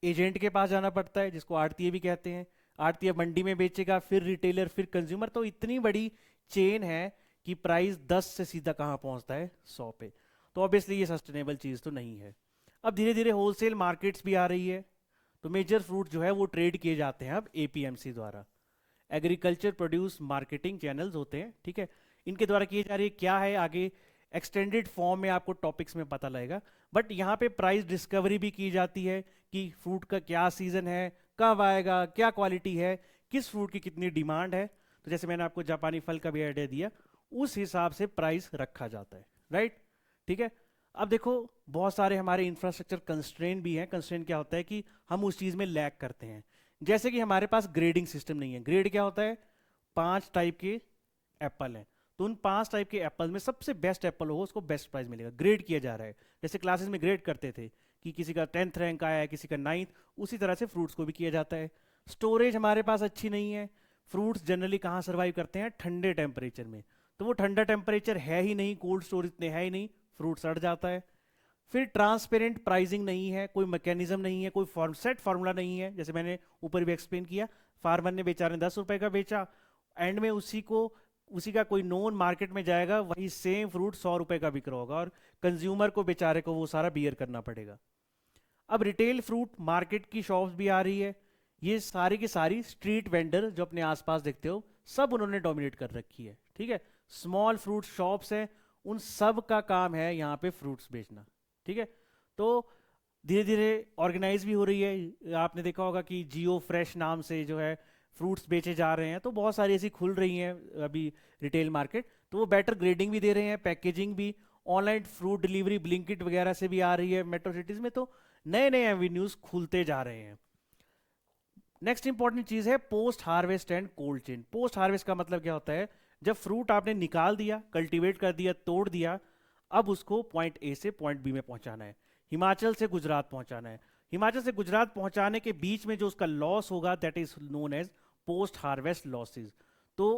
एजेंट के पास जाना पड़ता है, जिसको आड़तीए भी कहते हैं, आड़तीया मंडी में बेचेगा, फिर रिटेलर, फिर कंज्यूमर। तो इतनी बड़ी चेन है कि प्राइस 10 से सीधा कहाँ पहुंचता है? 100 पे। तो ऑब्वियसली ये सस्टेनेबल चीज़ तो नहीं है। अब धीरे धीरे होलसेल मार्केट्स भी आ रही है, तो मेजर फ्रूट जो है वो ट्रेड किए जाते हैं अब एपीएमसी द्वारा। एग्रीकल्चर प्रोड्यूस मार्केटिंग चैनल्स होते हैं, ठीक है, इनके द्वारा किए जा रही है। क्या है आगे एक्सटेंडेड फॉर्म में आपको टॉपिक्स में पता लगेगा, बट यहाँ पे प्राइस डिस्कवरी भी की जाती है कि फ्रूट का क्या सीजन है, कब आएगा, क्या क्वालिटी है, किस फ्रूट की कितनी डिमांड है। तो जैसे मैंने आपको जापानी फल का भी आइडिया दिया, उस हिसाब से प्राइस रखा जाता है, राइट, ठीक है। अब देखो, बहुत सारे हमारे इंफ्रास्ट्रक्चर कंस्ट्रेन भी हैं। कंस्ट्रेन क्या होता है कि हम उस चीज़ में लैग करते हैं। जैसे कि हमारे पास ग्रेडिंग सिस्टम नहीं है। ग्रेड क्या होता है? 5 टाइप के एप्पल हैं, तो उन 5 टाइप के एप्पल में सबसे बेस्ट एप्पल होगा उसको बेस्ट प्राइस मिलेगा। ग्रेड किया जा रहा है, जैसे क्लासेस में ग्रेड करते थे कि किसी का 10th रैंक आया है, किसी का 9th, उसी तरह से फ्रूट्स को भी किया जाता है। स्टोरेज हमारे पास अच्छी नहीं है। फ्रूट्स जनरली कहाँ सर्वाइव करते हैं? ठंडे टेम्परेचर में। तो वो ठंडा टेम्परेचर है ही नहीं, कोल्ड स्टोरेज इतने है ही नहीं, फ्रूट सड़ जाता है। फिर ट्रांसपेरेंट प्राइसिंग नहीं है, कोई मैकेनिज्म नहीं है, कोई सेट फार्मूला नहीं है। जैसे मैंने ऊपर भी एक्सप्लेन किया, फार्मर ने बेचारे ने 10 रुपए का बेचा, एंड में उसी का कोई नोन मार्केट में जाएगा, वही सेम फ्रूट 100 रुपए का बिक रहा होगा, और कंज्यूमर को बेचारे को वो सारा बियर करना पड़ेगा। अब रिटेल फ्रूट मार्केट की शॉप्स भी आ रही है। ये सारी की सारी स्ट्रीट वेंडर जो अपने आसपास देखते हो, सब उन्होंने डोमिनेट कर रखी है, ठीक है। स्मॉल फ्रूट शॉप्स हैं, उन सब का काम है यहाँ पे फ्रूट्स बेचना, ठीक है। तो धीरे धीरे ऑर्गेनाइज भी हो रही है। आपने देखा होगा कि जियो फ्रेश नाम से जो है फ्रूट्स बेचे जा रहे हैं, तो बहुत सारी ऐसी खुल रही हैं अभी रिटेल मार्केट। तो वो बेटर ग्रेडिंग भी दे रहे हैं, पैकेजिंग भी। ऑनलाइन फ्रूट डिलीवरी ब्लिंकिट वगैरह से भी आ रही है मेट्रो सिटीज़ में। तो नए नए एवेन्यूज खुलते जा रहे हैं। नेक्स्ट इंपॉर्टेंट चीज है post harvest and cold chain. Post harvest का मतलब क्या होता है? जब फ्रूट आपने निकाल दिया, कल्टीवेट कर दिया, तोड़ दिया, अब उसको पॉइंट ए से पॉइंट बी में पहुंचाना है। हिमाचल से गुजरात पहुंचाना है। हिमाचल से गुजरात पहुंचाने के बीच में जो उसका लॉस होगा, that is known as post harvest losses. तो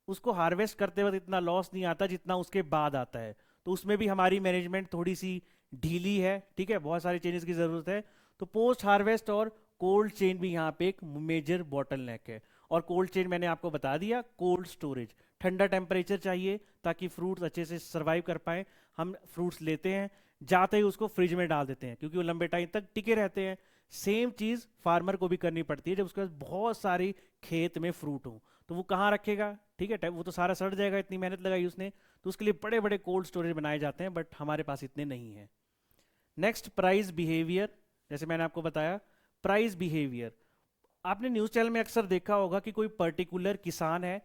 उसको हार्वेस्ट करते वक्त इतना लॉस नहीं आता जितना उसके बाद आता है। तो उसमें भी हमारी मैनेजमेंट थोड़ी सी ढीली है, ठीक है, बहुत सारी चेंजेस की जरूरत है। तो पोस्ट हार्वेस्ट और कोल्ड चेन भी यहाँ पे एक मेजर बॉटलनेक है। और कोल्ड चेन मैंने आपको बता दिया, कोल्ड स्टोरेज, ठंडा टेम्परेचर चाहिए ताकि फ्रूट्स अच्छे से सर्वाइव कर पाए। हम फ्रूट्स लेते हैं, जाते ही उसको फ्रिज में डाल देते हैं क्योंकि वो लंबे टाइम तक टिके रहते हैं। सेम चीज़ फार्मर को भी करनी पड़ती है जब उसके पास बहुत सारी खेत में फ्रूट हो। तो वो कहाँ रखेगा? ठीक है, वो तो सारा सड़ जाएगा, इतनी मेहनत लगाई उसने। तो उसके लिए बड़े बड़े कोल्ड स्टोरेज बनाए जाते हैं, बट हमारे पास इतने नहीं हैं। Next, price behaviour. जैसे मैंने आपको बताया, प्राइस बिहेवियर, आपने न्यूज़ चैनल में अक्सर देखा होगा कि कोई पर्टिकुलर किसान है,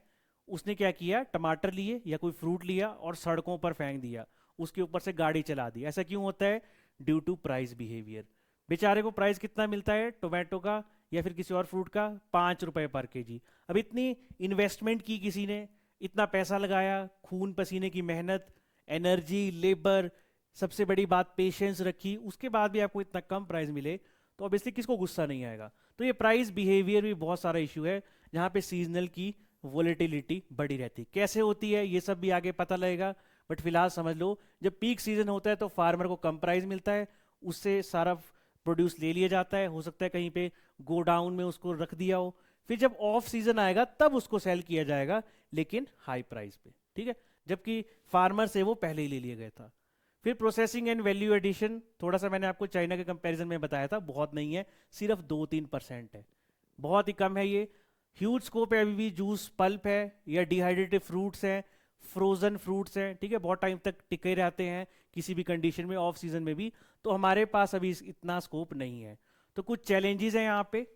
उसने क्या किया, टमाटर लिए या कोई फ्रूट लिया और सड़कों पर फेंक दिया, उसके ऊपर से गाड़ी चला दी। ऐसा क्यों होता है? Due to price behaviour. बेचारे को प्राइस कितना मिलता है टोमेटो का या फिर किसी और फ्रूट का? 5 रुपए पर केजी। अब इतनी इन्वेस्टमेंट की किसी ने, इतना पैसा लगाया, खून पसीने की मेहनत, एनर्जी, लेबर, सबसे बड़ी बात पेशेंस रखी, उसके बाद भी आपको इतना कम प्राइस मिले, तो ऑब्वियसली किसको गुस्सा नहीं आएगा। तो ये प्राइस बिहेवियर भी बहुत सारा इशू है जहाँ पे सीजनल की वोलेटिलिटी बढ़ी रहती है। कैसे होती है ये सब भी आगे पता लगेगा, बट फिलहाल समझ लो, जब पीक सीजन होता है तो फार्मर को कम प्राइस मिलता है, उससे सारा प्रोड्यूस ले लिया जाता है, हो सकता है कहीं पे गोडाउन में उसको रख दिया हो, फिर जब ऑफ सीजन आएगा तब उसको सेल किया जाएगा, लेकिन हाई प्राइस पे, ठीक है, जबकि फार्मर से वो पहले ही ले लिया गया था। फिर प्रोसेसिंग एंड वैल्यू एडिशन, थोड़ा सा मैंने आपको चाइना के कंपैरिजन में बताया था, बहुत नहीं है, सिर्फ 2-3% है, बहुत ही कम है ये। ह्यूज स्कोप है अभी भी। जूस पल्प है या डिहाइड्रेटेड फ्रूट्स हैं, फ्रोजन फ्रूट्स हैं, ठीक है, बहुत टाइम तक टिके रहते हैं किसी भी कंडीशन में, ऑफ सीजन में भी। तो हमारे पास अभी इतना स्कोप नहीं है। तो कुछ चैलेंजेस हैं यहाँ पे,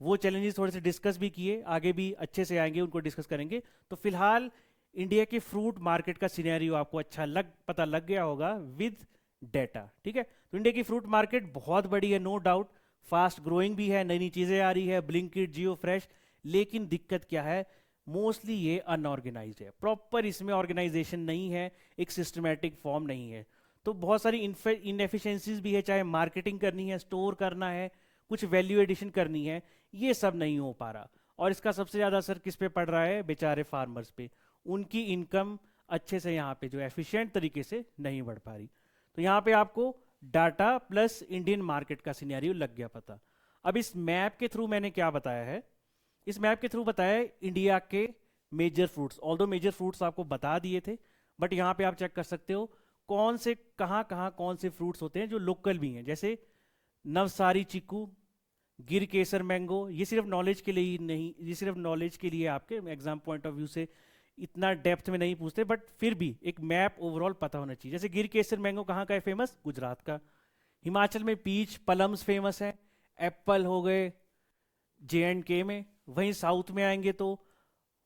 वो चैलेंजेस थोड़े से डिस्कस भी किए, आगे भी अच्छे से आएंगे, उनको डिस्कस करेंगे। तो फिलहाल इंडिया के फ्रूट मार्केट का सिनेरियो आपको अच्छा पता लग गया होगा विद डेटा, ठीक है। तो इंडिया की फ्रूट मार्केट बहुत बड़ी है, नो डाउट, फास्ट ग्रोइंग भी है, नई नई चीज़ें आ रही है, ब्लिंकिट, जियो फ्रेश। लेकिन दिक्कत क्या है, मोस्टली ये अनऑर्गेनाइज्ड है, प्रॉपर इसमें ऑर्गेनाइजेशन नहीं है, एक सिस्टमेटिक फॉर्म नहीं है। तो बहुत सारी इनएफिशिएंसीज भी है, चाहे मार्केटिंग करनी है, स्टोर करना है, कुछ वैल्यू एडिशन करनी है, ये सब नहीं हो पा रहा। और इसका सबसे ज़्यादा असर किस पे पड़ रहा है, बेचारे फार्मर्स पे। उनकी इनकम अच्छे से यहाँ पे जो एफिशिएंट तरीके से नहीं बढ़ पा रही। तो यहाँ पे आपको डाटा प्लस इंडियन मार्केट का सिनेरियो लग गया पता। अब इस मैप के थ्रू मैंने क्या बताया है, इस मैप के थ्रू बताया है इंडिया के major fruits. Although major fruits आपको बता दिए थे, बट यहाँ पे आप चेक कर सकते हो कौन से कहाँ कहाँ कौन से फ्रूट्स होते हैं जो लोकल भी हैं। जैसे नवसारी चीकू, गिर केसर मैंगो, ये सिर्फ नॉलेज के लिए ही नहीं, ये सिर्फ नॉलेज के लिए आपके एग्जाम पॉइंट ऑफ व्यू से इतना डेप्थ में नहीं पूछते, बट फिर भी एक मैप ओवरऑल पता होना चाहिए। जैसे गिर केसर मैंगो कहाँ का है फेमस, गुजरात का। हिमाचल में पीच पलम्स फेमस है। एप्पल हो गए J&K में। वहीं साउथ में आएंगे तो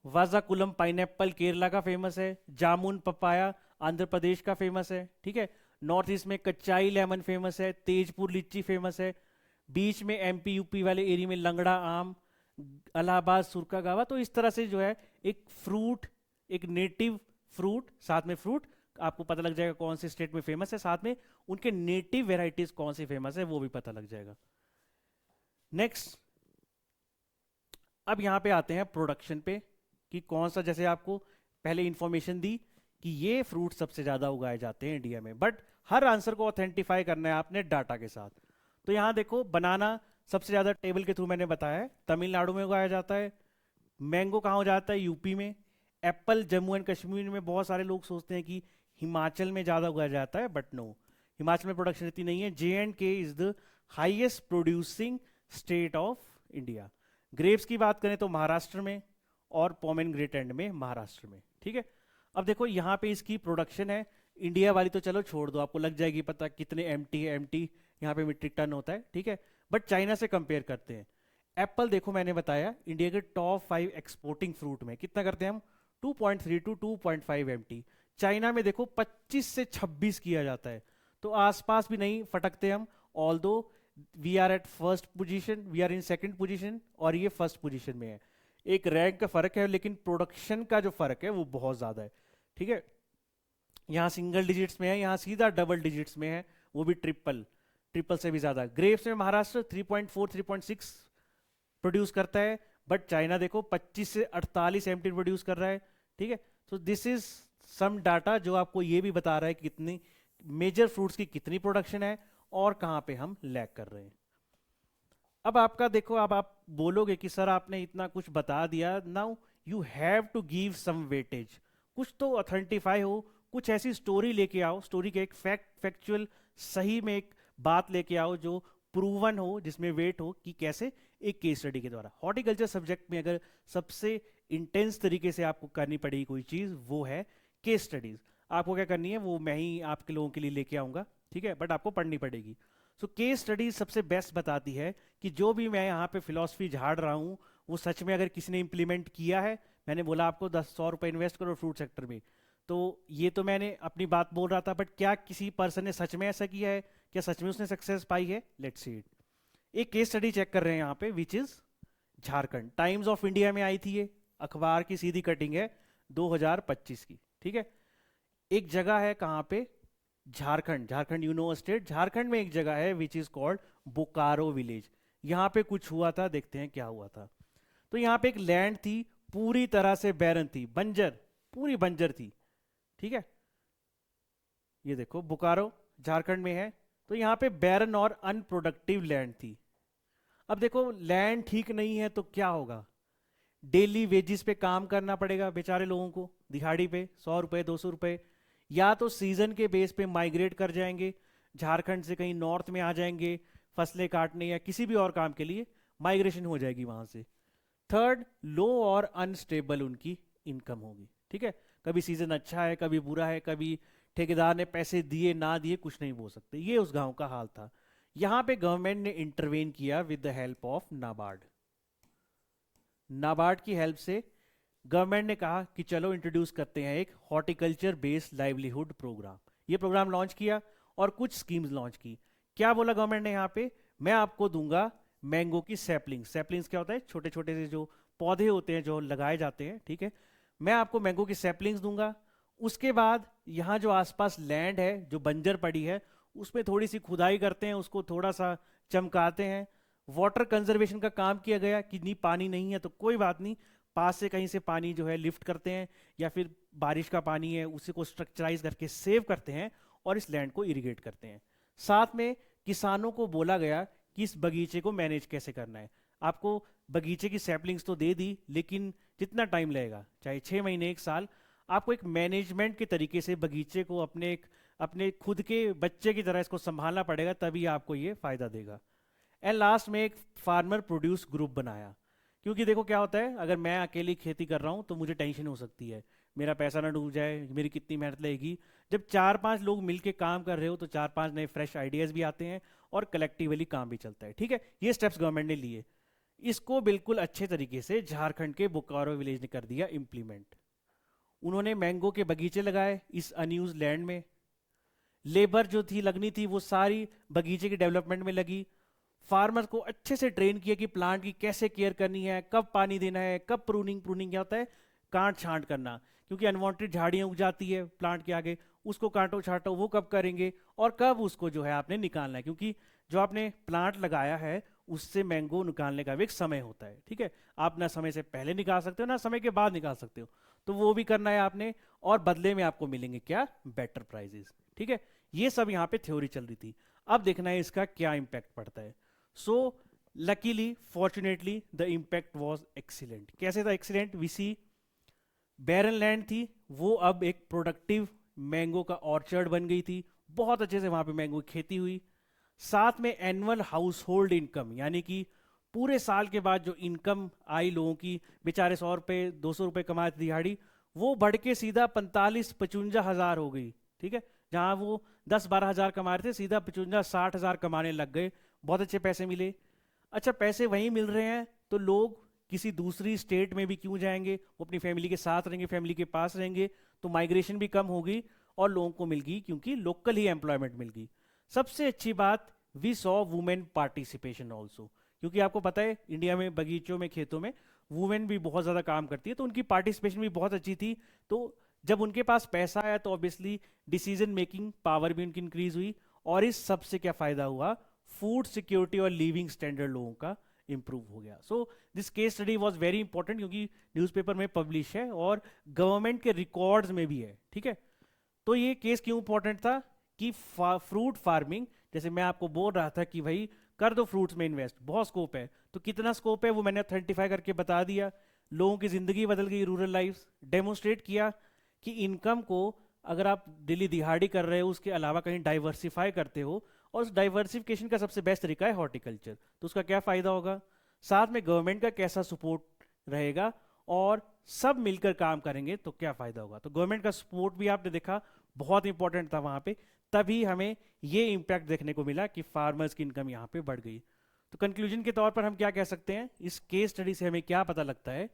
वाजाकुलम पाइनएप्पल केरला का फेमस है। जामुन पपाया आंध्र प्रदेश का फेमस है, ठीक है। नॉर्थ ईस्ट में कच्चाई लेमन फेमस है, तेजपुर लीची फेमस है। बीच में MP UP वाले एरिया में लंगड़ा आम, इलाहाबाद सुरका गावा। तो इस तरह से जो है एक फ्रूट, एक नेटिव फ्रूट, साथ में फ्रूट आपको पता लग जाएगा कौन से स्टेट में फेमस है, साथ में उनके नेटिव वेराइटीज कौन सी फेमस है वो भी पता लग जाएगा। नेक्स्ट, अब यहाँ पे आते हैं प्रोडक्शन पे कि कौन सा, जैसे आपको पहले इंफॉर्मेशन दी कि ये फ्रूट सबसे ज़्यादा उगाए जाते हैं इंडिया में, बट हर आंसर को ऑथेंटिफाई करना है आपने डाटा के साथ। तो यहाँ देखो, बनाना सबसे ज़्यादा टेबल के थ्रू मैंने बताया है, तमिलनाडु में उगाया जाता है। मैंगो कहाँ हो जाता है, यूपी में। एप्पल जम्मू एंड कश्मीर में। बहुत सारे लोग सोचते हैं कि हिमाचल में ज़्यादा उगाया जाता है, बट नो, हिमाचल में प्रोडक्शन इतनी नहीं है। J&K is the highest producing state of India. Grapes की बात करें तो महाराष्ट्र में, और पोमेग्रेनेट में महाराष्ट्र में, ठीक है। अब देखो यहाँ पे इसकी प्रोडक्शन है, इंडिया वाली तो चलो छोड़ दो, आपको लग जाएगी पता कितने MT है। MT यहाँ पे मीट्रिक टन होता है, ठीक है। बट चाइना से कंपेयर करते हैं, एप्पल देखो मैंने बताया इंडिया के टॉप 5 एक्सपोर्टिंग फ्रूट में कितना करते हैं हम, 2.3 to 2.5 MT। चाइना में देखो 25 से 26 किया जाता है। तो आसपास भी नहीं फटकते हम। Although we are at first position, we are in second position, और ये फर्स्ट पोजीशन में है। एक रैंक का फर्क है, लेकिन प्रोडक्शन का जो फर्क है वो बहुत ज्यादा है, ठीक है। यहाँ सिंगल डिजिट्स में है, यहाँ सीधा डबल डिजिट्स में है, वो भी ट्रिपल से भी ज्यादा। ग्रेप्स में महाराष्ट्र 3.4 3.6 प्रोड्यूस करता है, बट चाइना देखो 25 से 48 MT प्रोड्यूस कर रहा है, ठीक है। तो दिस इज सम डाटा जो आपको ये भी बता रहा है कि कितनी मेजर फ्रूट्स की कितनी प्रोडक्शन है और कहाँ पे हम लैग कर रहे हैं। अब आपका देखो, अब आप बोलोगे कि सर आपने इतना कुछ बता दिया, now you have to give some weightage, कुछ तो ऑथेंटिफाई हो, कुछ ऐसी स्टोरी लेके आओ, स्टोरी के एक फैक्चुअल सही में एक बात लेके आओ जो प्रूवन हो, जिसमें वेट हो, कि कैसे एक केस स्टडी के द्वारा। हॉर्टिकल्चर सब्जेक्ट में अगर सबसे इंटेंस तरीके से आपको करनी पड़ेगी कोई चीज़, वो है केस स्टडीज। आपको क्या करनी है वो मैं ही आपके लोगों के लिए लेके आऊँगा, ठीक है, बट आपको पढ़नी पड़ेगी। सो केस स्टडीज सबसे बेस्ट बताती है कि जो भी मैं यहाँ पे फिलॉसफी झाड़ रहा हूँ वो सच में अगर किसी ने इंप्लीमेंट किया है। मैंने बोला आपको 10-100 रुपये इन्वेस्ट करो फ्रूट सेक्टर में, तो ये तो मैंने अपनी बात बोल रहा था, बट क्या किसी पर्सन ने सच में ऐसा किया है, क्या सच में उसने सक्सेस पाई है? Let's see it. एक केस स्टडी चेक कर रहे हैं यहाँ पे, which is Jharkhand. Times of India में आई थी, ये अखबार की सीधी कटिंग है 2025 की, ठीक है। एक जगह है कहाँ पे, Jharkhand you know state, Jharkhand में एक जगह है which is called Bokaro village. यहाँ पे कुछ हुआ था, देखते हैं क्या हुआ था। तो यहाँ पे एक लैंड थी, पूरी तरह से बैरन थी, बंजर, पूरी बंजर थी, ठीक है। ये देखो बोकारो झारखंड में है, तो यहाँ पे बैरन और अनप्रोडक्टिव लैंड थी। अब देखो लैंड ठीक नहीं है तो क्या होगा, डेली वेजिस पे काम करना पड़ेगा बेचारे लोगों को, दिहाड़ी पे 100 रुपए 200 रुपए, या तो सीजन के बेस पे माइग्रेट कर जाएंगे, झारखंड से कहीं नॉर्थ में आ जाएंगे फसलें काटने या किसी भी और काम के लिए माइग्रेशन हो जाएगी वहां से। थर्ड, लो और अनस्टेबल उनकी इनकम होगी, ठीक है। कभी सीजन अच्छा है, कभी बुरा है, कभी ठेकेदार ने पैसे दिए ना दिए कुछ नहीं बोल सकते। ये उस गांव का हाल था। यहाँ पे गवर्नमेंट ने इंटरवेन किया with the help of NABARD. NABARD की हेल्प से गवर्नमेंट ने कहा कि चलो इंट्रोड्यूस करते हैं एक हॉर्टिकल्चर बेस्ड लाइवलीहुड प्रोग्राम। ये प्रोग्राम लॉन्च किया और कुछ स्कीम्स लॉन्च की। क्या बोला गवर्नमेंट ने यहाँ पे, मैं आपको दूंगा मैंगो की सैपलिंग्स। सैपलिंग्स क्या होता है, छोटे छोटे से जो पौधे होते हैं जो लगाए जाते हैं, ठीक है। मैं आपको मैंगो की सैपलिंग्स दूंगा। उसके बाद यहाँ जो आसपास लैंड है जो बंजर पड़ी है, उसमें थोड़ी सी खुदाई करते हैं, उसको थोड़ा सा चमकाते हैं। वाटर कंजर्वेशन का काम किया गया कि नहीं पानी नहीं है तो कोई बात नहीं, पास से कहीं से पानी जो है लिफ्ट करते हैं, या फिर बारिश का पानी है उसी को स्ट्रक्चराइज करके सेव करते हैं और इस लैंड को इरिगेट करते हैं। साथ में किसानों को बोला गया कि इस बगीचे को मैनेज कैसे करना है। आपको बगीचे की सैपलिंग्स तो दे दी, लेकिन जितना टाइम लगेगा, चाहे 6 महीने 1 साल, आपको एक मैनेजमेंट के तरीके से बगीचे को अपने खुद के बच्चे की तरह इसको संभालना पड़ेगा, तभी आपको ये फायदा देगा। एंड लास्ट में एक फार्मर प्रोड्यूस ग्रुप बनाया। क्योंकि देखो क्या होता है, अगर मैं अकेली खेती कर रहा हूँ तो मुझे टेंशन हो सकती है, मेरा पैसा ना डूब जाए, मेरी कितनी मेहनत लगेगी। जब 4-5 लोग मिलके काम कर रहे हो तो 4-5 नए फ्रेश आइडियाज भी आते हैं और कलेक्टिवली काम भी चलता है, ठीक है। ये स्टेप्स गवर्नमेंट ने लिए। इसको बिल्कुल अच्छे तरीके से झारखंड के बोकारो विलेज ने कर दिया इम्प्लीमेंट। उन्होंने मैंगो के बगीचे लगाए इस अनयूज लैंड में। लेबर जो थी लगनी थी वो सारी बगीचे के डेवलपमेंट में लगी। फार्मर को अच्छे से ट्रेन किया कि प्लांट की कैसे केयर करनी है, कब पानी देना है, कब प्रूनिंग प्रूनिंग क्या होता है, काट छांट करना, क्योंकि अनवांटेड झाड़ियां उग जाती है प्लांट के आगे, उसको काटो छाटो, वो कब करेंगे, और कब उसको जो है आपने निकालना है, क्योंकि जो आपने प्लांट लगाया है उससे मैंगो निकालने का भी एक समय होता है, ठीक है। आप ना समय से पहले निकाल सकते हो ना समय के बाद निकाल सकते हो, तो वो भी करना है आपने, और बदले में आपको मिलेंगे क्या, बेटर प्राइजेस, ठीक है। ये सब यहाँ पे थ्योरी चल रही थी। अब देखना है इसका क्या इंपैक्ट पड़ता है। So luckily fortunately the impact was excellent. कैसे था excellent, we see barren land थी, वो अब एक प्रोडक्टिव मैंगो का ऑर्चर्ड बन गई थी। बहुत अच्छे से वहां पे मैंगो की खेती हुई। साथ में एनुअल हाउस होल्ड इनकम, यानी कि पूरे साल के बाद जो इनकम आई लोगों की, बेचारे 100 रुपये 200 रुपये कमाए थे दिहाड़ी, वो बढ़ के सीधा 45-55 हज़ार हो गई, ठीक है। जहां वो 10-12 हज़ार कमा रहे थे, सीधा 55-60 हज़ार कमाने लग गए। बहुत अच्छे पैसे मिले। अच्छा, पैसे वहीं मिल रहे हैं तो लोग किसी दूसरी स्टेट में भी क्यों जाएंगे, वो अपनी फैमिली के साथ रहेंगे, फैमिली के पास रहेंगे, तो माइग्रेशन भी कम होगी और लोगों को मिल गई, क्योंकि लोकल ही एम्प्लॉयमेंट मिल गई। सबसे अच्छी बात, we saw women participation also, क्योंकि आपको पता है इंडिया में बगीचों में खेतों में वुमेन भी बहुत ज़्यादा काम करती है, तो उनकी पार्टिसिपेशन भी बहुत अच्छी थी। तो जब उनके पास पैसा आया तो ऑब्वियसली डिसीजन मेकिंग पावर भी उनकी इंक्रीज हुई, और इस सब से क्या फ़ायदा हुआ, फूड सिक्योरिटी और लिविंग स्टैंडर्ड लोगों का इंप्रूव हो गया। So this case study was very important, क्योंकि न्यूज़पेपर में पब्लिश है और गवर्नमेंट के रिकॉर्ड्स में भी है, ठीक है। तो ये केस क्यों इंपॉर्टेंट था कि फ्रूट फार्मिंग, जैसे मैं आपको बोल रहा था कि भाई कर दो फ्रूट्स में इन्वेस्ट, बहुत स्कोप है, तो कितना स्कोप है वो मैंने ऑथेंटिफाई करके बता दिया। लोगों की जिंदगी बदल गई, रूरल लाइफ डेमोन्स्ट्रेट किया कि इनकम को अगर आप दिल्ली दिहाड़ी कर रहे हो उसके अलावा कहीं डाइवर्सिफाई करते हो, और उस डाइवर्सिफिकेशन का सबसे बेस्ट तरीका है हॉर्टिकल्चर, तो उसका क्या फायदा होगा, साथ में गवर्नमेंट का कैसा सपोर्ट रहेगा, और सब मिलकर काम करेंगे तो क्या फायदा होगा। तो गवर्नमेंट का सपोर्ट भी आपने देखा बहुत इंपॉर्टेंट था वहां पे, तभी हमें ये इंपैक्ट देखने को मिला कि फार्मर्स की इनकम यहाँ पे बढ़ गई। तो कंक्लूजन के तौर पर हम क्या कह सकते हैं, इस केस स्टडी से हमें क्या पता लगता है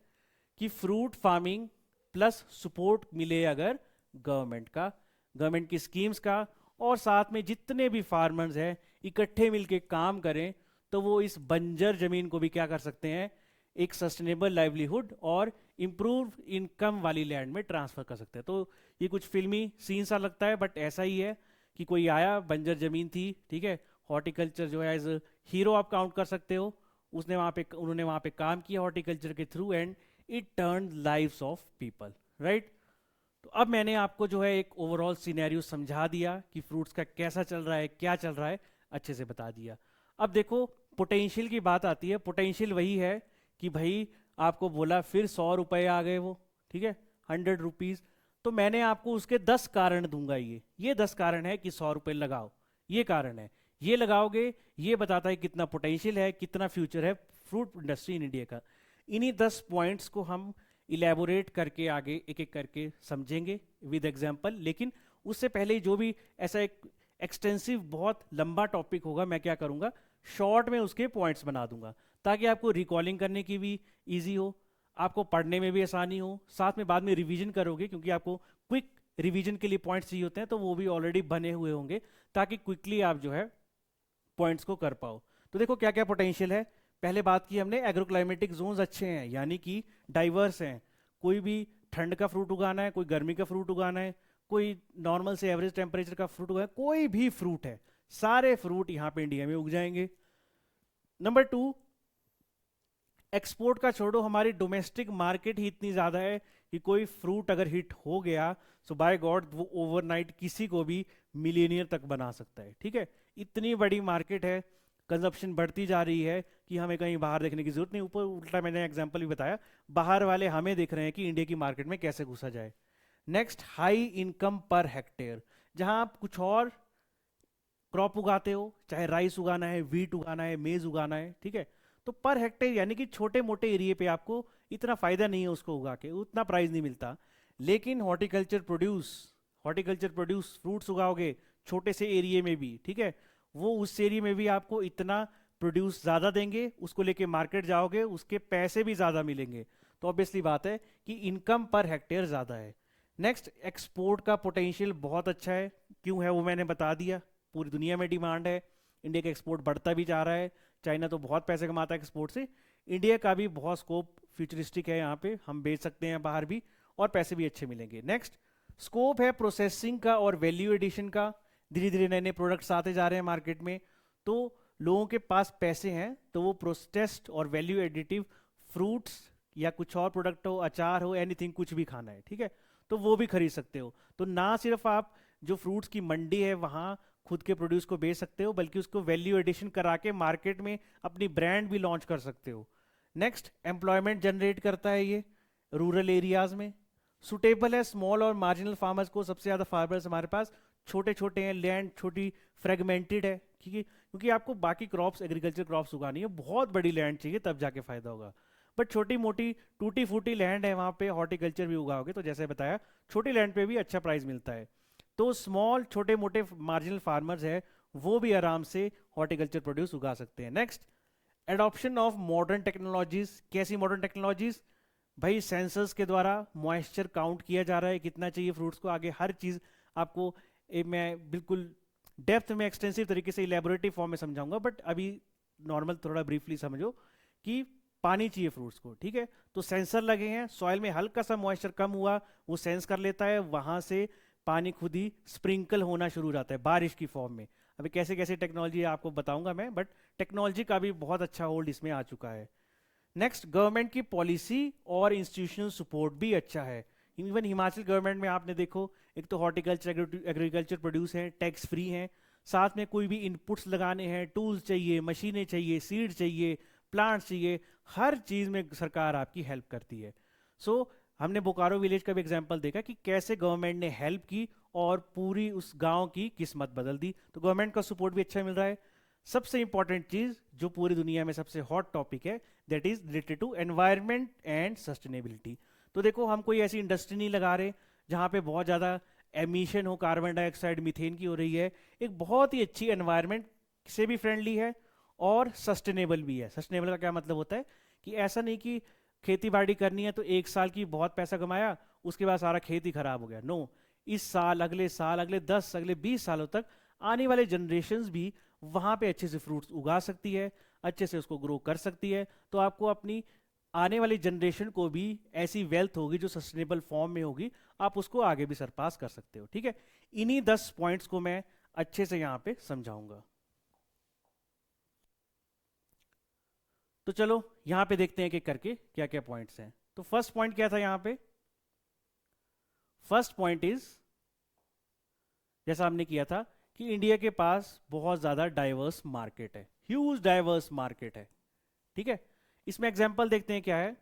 कि फ्रूट फार्मिंग प्लस सपोर्ट मिले अगर गवर्नमेंट की स्कीम्स का, और साथ में जितने भी फार्मर्स हैं इकट्ठे मिलके काम करें, तो वो इस बंजर जमीन को भी क्या कर सकते हैं, एक सस्टेनेबल लाइवलीहुड और इम्प्रूव इनकम वाली लैंड में ट्रांसफर कर सकते हैं। तो ये कुछ फिल्मी सीन सा लगता है, बट ऐसा ही है कि कोई आया, बंजर जमीन थी, ठीक है, हॉर्टिकल्चर जो है एज हीरो आप काउंट कर सकते हो, उन्होंने वहाँ पे काम किया हॉर्टिकल्चर के through, and it turn lives of people, right. तो अब मैंने आपको जो है एक ओवरऑल सिनेरियो समझा दिया कि फ्रूट्स का कैसा चल रहा है, क्या चल रहा है, अच्छे से बता दिया। अब देखो पोटेंशियल की बात आती है। पोटेंशियल वही है कि भाई आपको बोला फिर 100 रुपए आ गए वो, ठीक है, 100 रुपीज, तो मैंने आपको उसके 10 कारण दूंगा। ये 10 कारण है कि 100 रुपए लगाओ, ये कारण है, ये लगाओगे, ये बताता है कितना पोटेंशियल है, कितना फ्यूचर है फ्रूट इंडस्ट्री इन इंडिया का। इन्हीं 10 पॉइंट्स को हम इलेबोरेट करके आगे एक एक करके समझेंगे विद एग्जांपल। लेकिन उससे पहले जो भी ऐसा एक एक्सटेंसिव बहुत लंबा टॉपिक होगा, मैं क्या करूँगा, शॉर्ट में उसके पॉइंट्स बना दूंगा, ताकि आपको रिकॉलिंग करने की भी ईजी हो, आपको पढ़ने में भी आसानी हो, साथ में बाद में रिवीजन करोगे, क्योंकि आपको क्विक रिवीजन के लिए पॉइंट्स चाहिए होते हैं, तो वो भी ऑलरेडी बने हुए होंगे, ताकि क्विकली आप जो है पॉइंट्स को कर पाओ। तो देखो क्या क्या पोटेंशियल है। पहले बात की हमने, एग्रोक्लाइमेटिक जोन्स अच्छे हैं, यानी कि डाइवर्स हैं। कोई भी ठंड का फ्रूट उगाना है, कोई गर्मी का फ्रूट उगाना है, कोई नॉर्मल से एवरेज टेम्परेचर का फ्रूट उगाना है, कोई भी फ्रूट है, सारे फ्रूट यहाँ पे इंडिया में उग जाएंगे। नंबर 2, एक्सपोर्ट का छोड़ो, हमारी डोमेस्टिक मार्केट ही इतनी ज़्यादा है कि कोई फ्रूट अगर हिट हो गया सो बाय गॉड वो ओवरनाइट किसी को भी मिलियनियर तक बना सकता है। ठीक है, इतनी बड़ी मार्केट है, कंजप्शन बढ़ती जा रही है कि हमें कहीं बाहर देखने की जरूरत नहीं। ऊपर उल्टा मैंने एग्जांपल भी बताया, बाहर वाले हमें देख रहे हैं कि इंडिया की मार्केट में कैसे घुसा जाए। Next, high income per hectare, जहां आप कुछ और क्रॉप उगाते हो, चाहे राइस उगाना है, वीट उगाना है, मेज उगाना है, ठीक है, तो पर हेक्टेयर यानी कि छोटे मोटे एरिया पे आपको इतना फायदा नहीं है उसको उगा के, उतना प्राइस नहीं मिलता। लेकिन हॉर्टिकल्चर प्रोड्यूस फ्रूट्स उगाओगे छोटे से एरिया में भी, ठीक है, वो उस एरिया में भी आपको इतना प्रोड्यूस ज़्यादा देंगे, उसको लेके मार्केट जाओगे उसके पैसे भी ज़्यादा मिलेंगे। तो ऑब्वियसली बात है कि इनकम पर हेक्टेयर ज़्यादा है। नेक्स्ट, एक्सपोर्ट का पोटेंशियल बहुत अच्छा है। क्यों है वो मैंने बता दिया, पूरी दुनिया में डिमांड है, इंडिया का एक्सपोर्ट बढ़ता भी जा रहा है, चाइना तो बहुत पैसे कमाता है एक्सपोर्ट से, इंडिया का भी बहुत स्कोप फ्यूचरिस्टिक है, यहाँ पे हम बेच सकते हैं बाहर भी और पैसे भी अच्छे मिलेंगे। नेक्स्ट, स्कोप है प्रोसेसिंग का और वैल्यू एडिशन का, धीरे धीरे नए नए प्रोडक्ट्स आते जा रहे हैं मार्केट में, तो लोगों के पास पैसे हैं तो वो प्रोसेस्ड और वैल्यू एडिटिव फ्रूट्स या कुछ और प्रोडक्ट हो, अचार हो, एनीथिंग, कुछ भी खाना है, ठीक है, तो वो भी खरीद सकते हो। तो ना सिर्फ आप जो फ्रूट्स की मंडी है वहाँ खुद के प्रोड्यूस को बेच सकते हो, बल्कि उसको वैल्यू एडिशन करा के मार्केट में अपनी ब्रांड भी लॉन्च कर सकते हो। नेक्स्ट, एम्प्लॉयमेंट जनरेट करता है ये रूरल एरियाज में, सुटेबल है स्मॉल और मार्जिनल फार्मर्स को। सबसे ज़्यादा फार्मर्स हमारे पास छोटे छोटे हैं, लैंड छोटी फ्रेगमेंटेड है, ठीक है, क्योंकि आपको बाकी क्रॉप्स, एग्रीकल्चर क्रॉप्स उगानी है, बहुत बड़ी लैंड चाहिए तब जाके फायदा होगा। बट छोटी मोटी टूटी फूटी लैंड है, वहाँ पे हॉर्टिकल्चर भी उगाओगे तो जैसे बताया छोटी लैंड पे भी अच्छा प्राइस मिलता है। तो स्मॉल छोटे मोटे मार्जिनल फार्मर्स है वो भी आराम से हॉर्टिकल्चर प्रोड्यूस उगा सकते हैं। Next, adoption of modern technologies. कैसी मॉडर्न टेक्नोलॉजीज? भाई सेंसर्स के द्वारा मॉइस्चर काउंट किया जा रहा है, कितना चाहिए फ्रूट्स को, आगे हर चीज़ आपको मैं बिल्कुल डेप्थ में एक्सटेंसिव तरीके से इलेबोरेटिव फॉर्म में समझाऊंगा, बट अभी नॉर्मल थोड़ा ब्रीफली समझो कि पानी चाहिए फ्रूट्स को, ठीक है, तो सेंसर लगे हैं, सॉइल में हल्का सा मॉइस्चर कम हुआ वो सेंस कर लेता है, वहां से पानी खुद ही स्प्रिंकल होना शुरू हो जाता है बारिश की फॉर्म में। अभी कैसे कैसे टेक्नोलॉजी आपको बताऊंगा मैं, बट टेक्नोलॉजी का भी बहुत अच्छा होल्ड इसमें आ चुका है। नेक्स्ट, गवर्नमेंट की पॉलिसी और इंस्टीट्यूशनल सपोर्ट भी अच्छा है। इवन हिमाचल गवर्नमेंट में आपने देखो, एक तो हॉर्टिकल्चर एग्रीकल्चर प्रोड्यूस हैं, टैक्स फ्री हैं, साथ में कोई भी इनपुट्स लगाने हैं, टूल्स चाहिए, मशीनें चाहिए, सीड चाहिए, प्लांट्स चाहिए, हर चीज़ में सरकार आपकी हेल्प करती है। सो हमने बोकारो विलेज का भी एग्जांपल देखा कि कैसे गवर्नमेंट ने हेल्प की और पूरी उस गांव की किस्मत बदल दी। तो गवर्नमेंट का सपोर्ट भी अच्छा मिल रहा है। सबसे इंपॉर्टेंट चीज जो पूरी दुनिया में सबसे हॉट टॉपिक है, that is related to environment and sustainability. तो देखो हम कोई ऐसी इंडस्ट्री नहीं लगा रहे जहाँ पे बहुत ज़्यादा एमिशन हो, कार्बन डाइऑक्साइड मीथेन की हो रही है, एक बहुत ही अच्छी एनवायरनमेंट से भी फ्रेंडली है और सस्टेनेबल भी है। सस्टेनेबल का क्या मतलब होता है कि ऐसा नहीं कि खेती बाड़ी करनी है तो एक साल की बहुत पैसा कमाया उसके बाद सारा खेत ही खराब हो गया, नो, इस साल, अगले 10, अगले 20 सालों तक आने वाले जनरेशन्स भी वहाँ पे अच्छे से फ्रूट्स उगा सकती है, अच्छे से उसको ग्रो कर सकती है। तो आपको अपनी आने वाली जनरेशन को भी ऐसी वेल्थ होगी जो सस्टेनेबल फॉर्म में होगी, आप उसको आगे भी सरपास कर सकते हो, ठीक है। इन्हीं 10 पॉइंट्स को मैं अच्छे से यहाँ पे समझाऊंगा। तो चलो यहाँ पे देखते हैं कि करके क्या क्या पॉइंट्स हैं। तो फर्स्ट पॉइंट क्या था यहाँ पे? फर्स्ट पॉइंट इज, जैसा हमने किया था कि इंडिया के पास बहुत ज़्यादा डाइवर्स मार्केट है, ह्यूज डाइवर्स मार्केट है, ठीक है। इसमें एग्जांपल देखते हैं क्या है।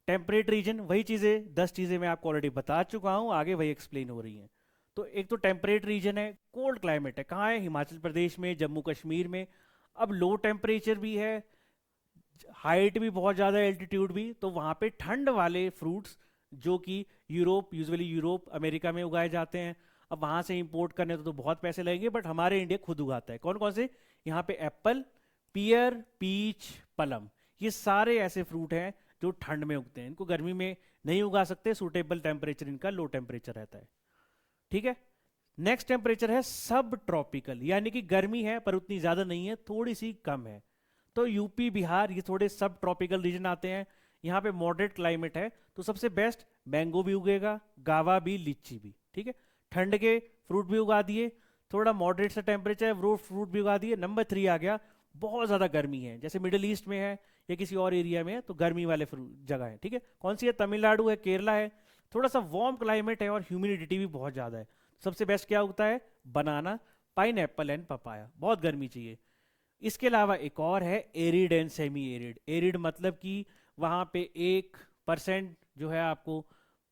टेम्परेट रीजन, वही चीज़ें 10 चीज़ें मैं आपको ऑलरेडी बता चुका हूँ, आगे वही एक्सप्लेन हो रही हैं। तो एक तो टेम्परेट रीजन है, कोल्ड क्लाइमेट है, कहाँ है? हिमाचल प्रदेश में, जम्मू कश्मीर में। अब लो टेम्परेचर भी है, हाइट भी बहुत ज़्यादा, एल्टीट्यूड भी, तो वहाँ पे ठंड वाले फ्रूट्स जो कि यूरोप, यूजुअली यूरोप अमेरिका में उगाए जाते हैं, अब वहाँ से इंपोर्ट करने तो बहुत पैसे लगेंगे, बट हमारे इंडिया खुद उगाता है। कौन कौन से? यहाँ पे एप्पल, पियर, पीच, प्लम, ये सारे ऐसे फ्रूट हैं जो ठंड में उगते हैं। इनको गर्मी में नहीं उगा सकते, सूटेबल टेम्परेचर इनका लो टेम्परेचर रहता है। ठीक है। नेक्स्ट टेम्परेचर है सब ट्रॉपिकल, यानी कि गर्मी है पर उतनी ज़्यादा नहीं है, थोड़ी सी कम है। तो यूपी, बिहार, ये थोड़े सब ट्रॉपिकल रीजन आते हैं। यहाँ पे मॉडरेट क्लाइमेट है, तो सबसे बेस्ट मैंगो भी उगेगा, गावा भी, लीची भी। ठीक है, ठंड के फ्रूट भी उगा दिए, थोड़ा मॉडरेट सा टेम्परेचर है, वो फ्रूट भी उगा दिए। नंबर 3 आ गया, बहुत ज़्यादा गर्मी है, जैसे मिडिल ईस्ट में है या किसी और एरिया में है, तो गर्मी वाले जगह है। ठीक है, कौन सी है? तमिलनाडु है, केरला है, थोड़ा सा वार्म क्लाइमेट है और ह्यूमिडिटी भी बहुत ज़्यादा है। सबसे बेस्ट क्या उगता है? बनाना, पाइन एप्पल एंड पपाया। बहुत गर्मी चाहिए। इसके अलावा एक और है arid and semi arid. Arid मतलब कि वहाँ पे 1% जो है आपको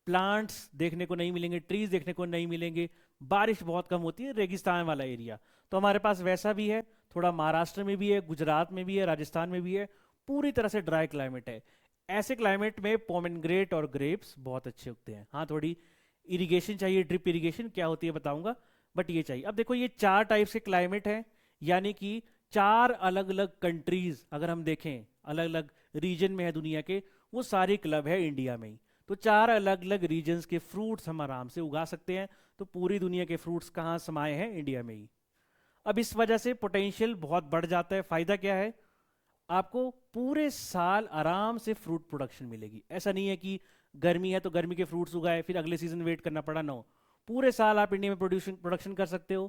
प्लांट्स देखने को नहीं मिलेंगे, ट्रीज देखने को नहीं मिलेंगे, बारिश बहुत कम होती है, रेगिस्तान वाला एरिया। तो हमारे पास वैसा भी है, थोड़ा महाराष्ट्र में भी है, गुजरात में भी है, राजस्थान में भी है, पूरी तरह से ड्राई क्लाइमेट है। ऐसे क्लाइमेट में पोमेग्रेनेट और ग्रेप्स बहुत अच्छे उगते हैं। हाँ, थोड़ी इरिगेशन चाहिए, ड्रिप इरिगेशन क्या होती है बताऊंगा, बट ये चाहिए। अब देखो, ये 4 टाइप्स के क्लाइमेट है, यानी कि 4 अलग अलग कंट्रीज अगर हम देखें, अलग अलग रीजन में है दुनिया के, वो सारे क्लब है इंडिया में ही। तो 4 अलग अलग रीजन्स के फ्रूट्स हम आराम से उगा सकते हैं। तो पूरी दुनिया के फ्रूट्स कहाँ समाये हैं? इंडिया में ही। अब इस वजह से पोटेंशियल बहुत बढ़ जाता है। फायदा क्या है? आपको पूरे साल आराम से फ्रूट प्रोडक्शन मिलेगी। ऐसा नहीं है कि गर्मी है तो गर्मी के फ्रूट्स उगाए फिर अगले सीजन वेट करना पड़ा, ना हो। पूरे साल आप इंडिया में प्रोडक्शन कर सकते हो,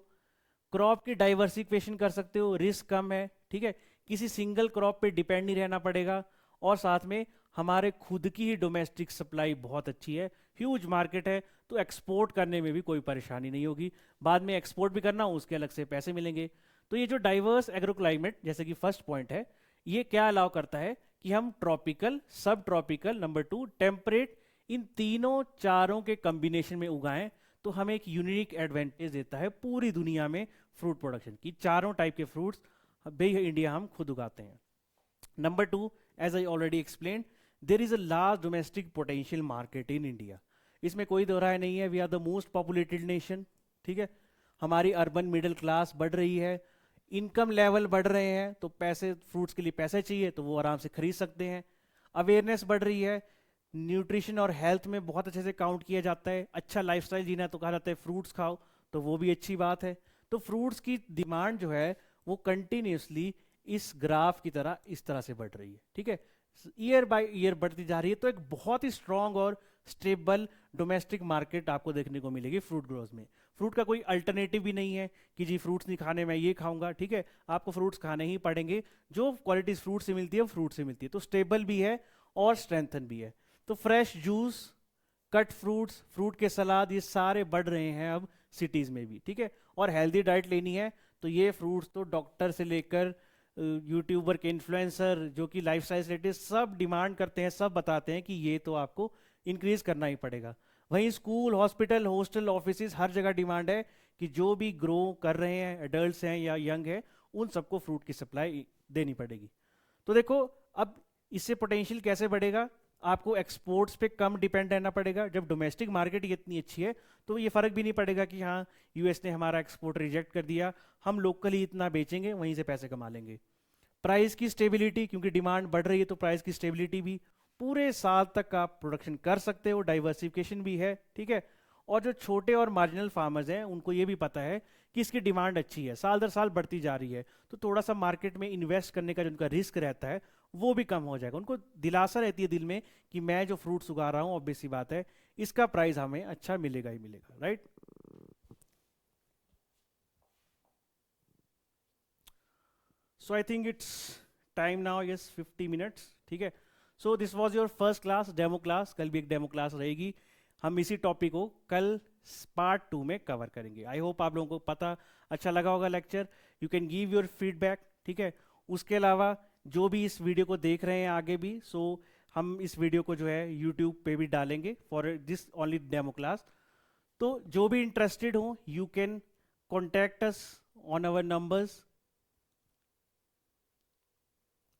क्रॉप की डाइवर्सिफिकेशन कर सकते हो, रिस्क कम है। ठीक है, किसी सिंगल क्रॉप पे डिपेंड नहीं रहना पड़ेगा, और साथ में हमारे खुद की ही डोमेस्टिक सप्लाई बहुत अच्छी है, ह्यूज मार्केट है, तो एक्सपोर्ट करने में भी कोई परेशानी नहीं होगी। बाद में एक्सपोर्ट भी करना हो उसके अलग से पैसे मिलेंगे। तो ये जो डाइवर्स एग्रो क्लाइमेट, जैसे कि फर्स्ट पॉइंट है, ये क्या अलाउ करता है कि हम ट्रॉपिकल, सब ट्रॉपिकल, नंबर 2 टेम्परेट, इन तीनों चारों के कॉम्बिनेशन में उगाएं, तो हमें एक यूनिक एडवांटेज देता है पूरी दुनिया में फ्रूट प्रोडक्शन की। चारों टाइप के फ्रूट्स भाई इंडिया हम खुद उगाते हैं। Number 2, as I already explain, there is a large domestic potential market in India. इसमें कोई दो राय नहीं है, we are the most populated nation. ठीक है, हमारी अर्बन मिडिल क्लास बढ़ रही है, इनकम लेवल बढ़ रहे हैं, तो पैसे, फ्रूट्स के लिए पैसे चाहिए तो वो आराम से खरीद सकते हैं। अवेयरनेस बढ़ रही है, न्यूट्रिशन और हेल्थ में बहुत अच्छे से काउंट किया जाता है। अच्छा लाइफस्टाइल जीना है तो कहा जाता है फ्रूट्स खाओ, तो वो भी अच्छी बात है। तो फ्रूट्स की डिमांड जो है वो कंटिन्यूसली इस ग्राफ की तरह इस तरह से बढ़ रही है। ठीक है, ईयर बाय ईयर बढ़ती जा रही है, तो एक बहुत ही स्ट्रांग और स्टेबल डोमेस्टिक मार्केट आपको देखने को मिलेगी फ्रूट ग्रोथ में। फ्रूट का कोई अल्टरनेटिव भी नहीं है कि जी फ्रूट्स नहीं खाने, मैं ये खाऊंगा। ठीक है, आपको फ्रूट्स खाने ही पड़ेंगे, जो क्वालिटीज फ्रूट से मिलती है वो फ्रूट से मिलती है। तो स्टेबल भी है और स्ट्रेंथन भी है। तो fresh juice, cut fruits, fruit के सलाद, ये सारे बढ़ रहे हैं अब सिटीज में भी। ठीक है, और हेल्दी डाइट लेनी है तो ये फ्रूट्स तो डॉक्टर से लेकर यूट्यूबर के इन्फ्लुएंसर जो कि लाइफस्टाइल रिलेटेड सब डिमांड करते हैं, सब बताते हैं कि ये तो आपको इंक्रीज करना ही पड़ेगा। वहीं स्कूल, हॉस्पिटल, हॉस्टल, ऑफिस, हर जगह डिमांड है कि जो भी ग्रो कर रहे हैं, एडल्ट्स हैं या यंग है, उन सबको फ्रूट की सप्लाई देनी पड़ेगी। तो देखो, अब इससे पोटेंशियल कैसे बढ़ेगा? आपको एक्सपोर्ट्स पे कम डिपेंड रहना पड़ेगा। जब डोमेस्टिक मार्केट ये इतनी अच्छी है तो ये फर्क भी नहीं पड़ेगा कि हाँ यूएस ने हमारा एक्सपोर्ट रिजेक्ट कर दिया, हम लोकली इतना बेचेंगे, वहीं से पैसे कमा लेंगे। प्राइस की स्टेबिलिटी, क्योंकि डिमांड बढ़ रही है तो प्राइस की स्टेबिलिटी भी, पूरे साल तक आप प्रोडक्शन कर सकते हो, डाइवर्सिफिकेशन भी है। ठीक है, और जो छोटे और मार्जिनल फार्मर्स हैं उनको ये भी पता है कि इसकी डिमांड अच्छी है, साल दर साल बढ़ती जा रही है, तो थोड़ा सा मार्केट में इन्वेस्ट करने का जो उनका रिस्क रहता है वो भी कम हो जाएगा। उनको दिलासा रहती है दिल में कि मैं जो फ्रूट्स उगा रहा हूँ, ऑब्वियस सी बात है, इसका प्राइस हमें अच्छा मिलेगा ही मिलेगा, right. So I think it's time now, yes 50 minutes. ठीक है, so this was your first class, demo class. कल भी एक डेमो क्लास रहेगी, हम इसी टॉपिक को कल पार्ट 2 में कवर करेंगे। आई होप आप लोगों को पता अच्छा लगा होगा lecture. You can give your feedback. ठीक है, उसके अलावा जो भी इस वीडियो को देख रहे हैं आगे भी, सो हम इस वीडियो को जो है यूट्यूब पे भी डालेंगे for this only demo class. तो जो भी इंटरेस्टेड हो, you can contact us on our numbers.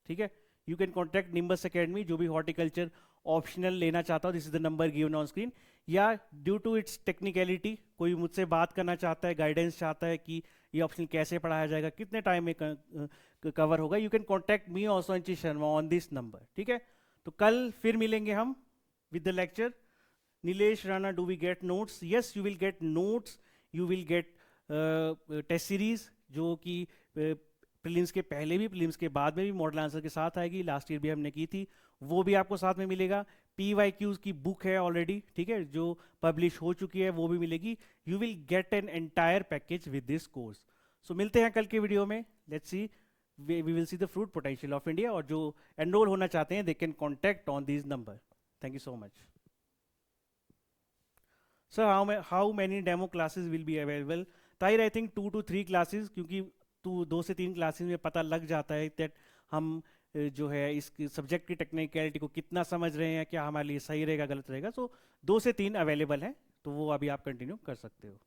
ठीक है, you can contact Nimbus Academy, जो भी हॉर्टिकल्चर ऑप्शनल लेना चाहता हो, this is the number given on screen. या ड्यू टू इट्स टेक्निकलिटी कोई मुझसे बात करना चाहता है, गाइडेंस चाहता है कि ये ऑप्शन कैसे पढ़ाया जाएगा, कितने टाइम में कवर होगा, you can contact me also Anchit Sharma on this number, ठीक है। तो कल फिर मिलेंगे हम with the lecture. Nilesh Rana, do we get notes? Yes, you will get notes, you will get test series, जो कि प्रीलिम्स के पहले भी, प्रीलिम्स के बाद में भी मॉडल आंसर के साथ आएगी, लास्ट ईयर भी हमने की थी, वो भी आपको साथ में मिलेगा। PYQs की बुक है ऑलरेडी, ठीक है, जो पब्लिश हो चुकी है, वो भी मिलेगी। You will get an entire package with this course. So मिलते हैं कल के वीडियो में। Let's see, we will see the fruit potential of India. और जो एनरोल होना चाहते हैं, they can contact on this number. Thank you so much. Sir, how many demo classes will be available? Tahir, I think 2 to 3 classes, क्योंकि 2 से 3 classes में पता लग जाता है दैट हम जो है इस सब्जेक्ट की टेक्निकलिटी को कितना समझ रहे हैं, क्या हमारे लिए सही रहेगा, गलत रहेगा। सो 2 से 3 अवेलेबल हैं, तो वो अभी आप कंटिन्यू कर सकते हो।